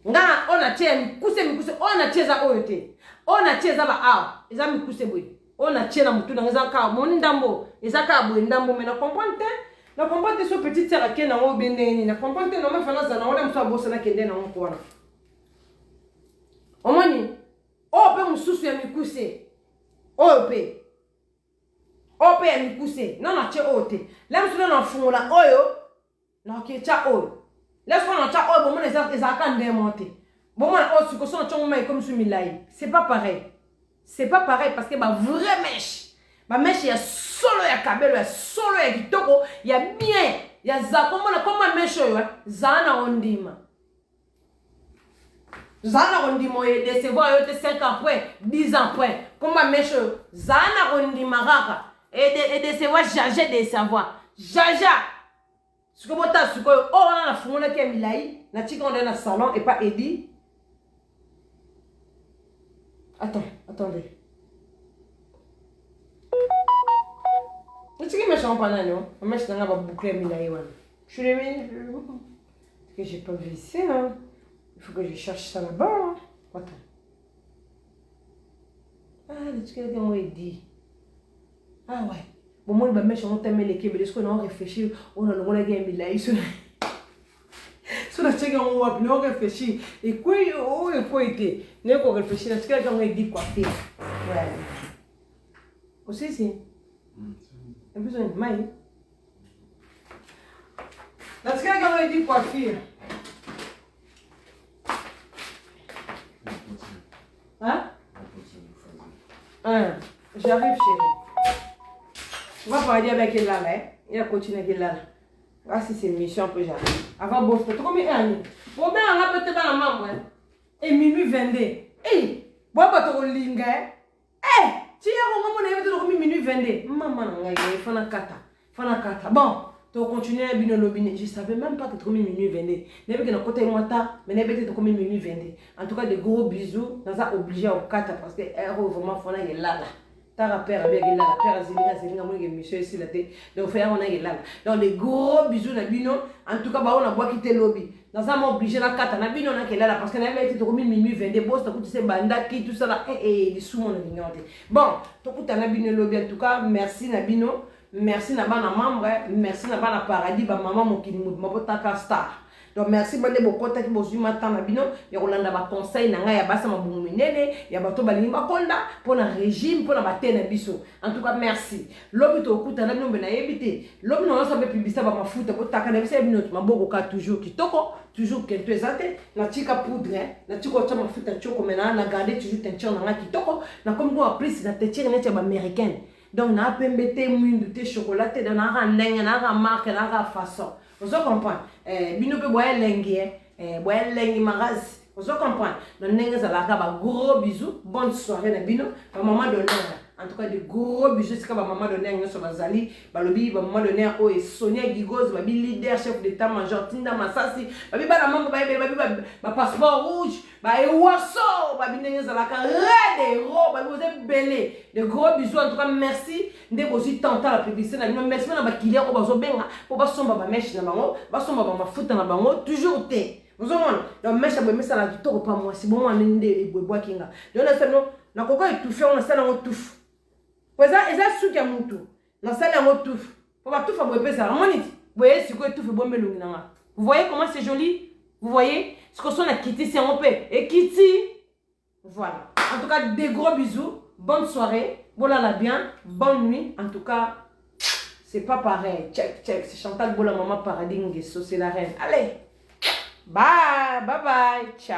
On a tiens, on a tiens à oyote. On a tiens à ba ils ont mis boui. On a tiens à moutou dans les accords. Mon ndambo, les accords boui ndambo, mais na comprendre. Na comprendre ce petit terre qui est dans le bendeni. Na comprendre non mais fana zana on aime ça bosser na kende na on quoi. O mani, o pe mususu ya mikuse. O pe ya mikuse. Non na che ote. Là mususu na fumula oyo. Na ke cha oyo. Laisse-moi en chat, oh, bon, les accords démontés. Bon, moi, oh, ce que sont comme sur Milaï. C'est pas pareil. C'est pas pareil parce que ma vraie mèche. Ma mèche, il y a solo, il y a kabelo, il y a solo, il y a kitoko, il y a bien. Il y a za, comme ma mèche, zana ondima. Zana ondima, il décevoir, il y a 5 ans après, 10 ans après. Comme ma mèche, zana ondima raka. Et décevoir, jaja de savoir. Jaja. Ce que vous avez dit, on a fait qui est Milaï, on a dit qu'on est dans le salon et pas Eddie. Attendez. Vous savez que je suis en train de je suis en train de boucler Milaï. Je suis là, que j'ai pas vu ici. Il faut que je cherche ça là-bas. Attends. Ah, le truc que moi Eddie. Ah ouais. Bon, moi, je suis en train de me dire qu'on a réfléchi, on a le Milaï. Sur la tchèque, on a réfléchi. Et quoi, il faut être. Nous avons réfléchi, la tchèque, on a dit quoi faire. Ouais. Aussi, ici. Il y a besoin de maille. La tchèque, on a dit quoi faire. Hein? J'arrive, chérie. On va parler avec elle là, il a continué avec elle là. Voici c'est une mission que j'arrive. Avant, bon, c'est trop bien. Bon, ben, on a peut-être pas la maman. Et minuit 22. Eh, bon, pas trop lingue. Eh, tu as un moment minuit 22. Maman, il faut la kata. Bon, tu continues à bien le je savais même pas que tu as minuit 22. N'est-ce pas que côté moi, mais n'est-ce pas que tu as minuit 22. En tout cas, de gros bisous. Nous sommes obligés au kata parce que vraiment, il faut aller là. Tara père avec là, père Zélinga, moi qui monsieur ici là, donc faire on est là. Donc les gros bisous na bino, en tout cas bah on a bois quitter lobby. Dans ça m'a obligé la carte na bino na qui là parce que na été dormi minuit 22 boss t'as coûté ces banda qui tout ça là et les sous mon ignoré. Bon, tout coûte na bino lobby en tout cas, merci na bino, merci na bana membre, merci na bana paradis ba maman mon qui nous m'a pas star. Donc merci beaucoup de beaucoup qui bosu matin na bino ya kolanda ba conseil na nga ya basa mabumu minene ya bato balingi bakonda pour na régime pour na batena biso. En tout cas merci. Lobi to okuta na bino na yebite. Lobi no so be publicité ba mafuta ko taka na bisa bino maboko ka toujours kitoko, toujours kento ezate na tika poudre, na tika cha mafuta choko mena na garder toujours tension na kitoko na comme ko appris na tetire net ba américaine. Donc, na pembe te mwindu te chocolat te na ka ndenge na ka marque na ka façon. Vous comprenez? Bino pe boye lengi boye lengi magazi. Vous comprenez? Donc ndenge za la ka ba gros bisous, bonne soirée na bino. Ba maman donner en tout cas de gros bisous c'est ka ba maman donner nyoso bazali, ba lobi ba maman donner o et Sonia Gigoz ba bi leader chef d'état-major Tinda Masasi, ba bi ba la maman ba passeport rouge, ba e waso, ba bi ndenge za la ka red héros, ba vous êtes belé. De gros bisous en tout cas merci. Ndé aussi tenter la publicité na bino merci na ba client ko bazo benga pour ba somba ba mesh na bango, ba somba ba mafuta na bango toujours te. Vous avez donc mais ça me met ça là du tout pas moi si bon on est bois kinga donc là c'est non na koko étouffé on a ça dans touffe ouais ça et ça sous qui a mon tout na ça dans touffe faut pas tout faire boire ça monite vous voyez ce que touffe bon melongi nanga vous voyez comment c'est joli vous voyez ce que sont la kitty c'est on peut et kitty voilà en tout cas des gros bisous bonne soirée voilà bien bonne nuit en tout cas c'est pas pareil check c'est Chantal Bola maman Paradis Nguesso c'est la reine allez bye bye ciao.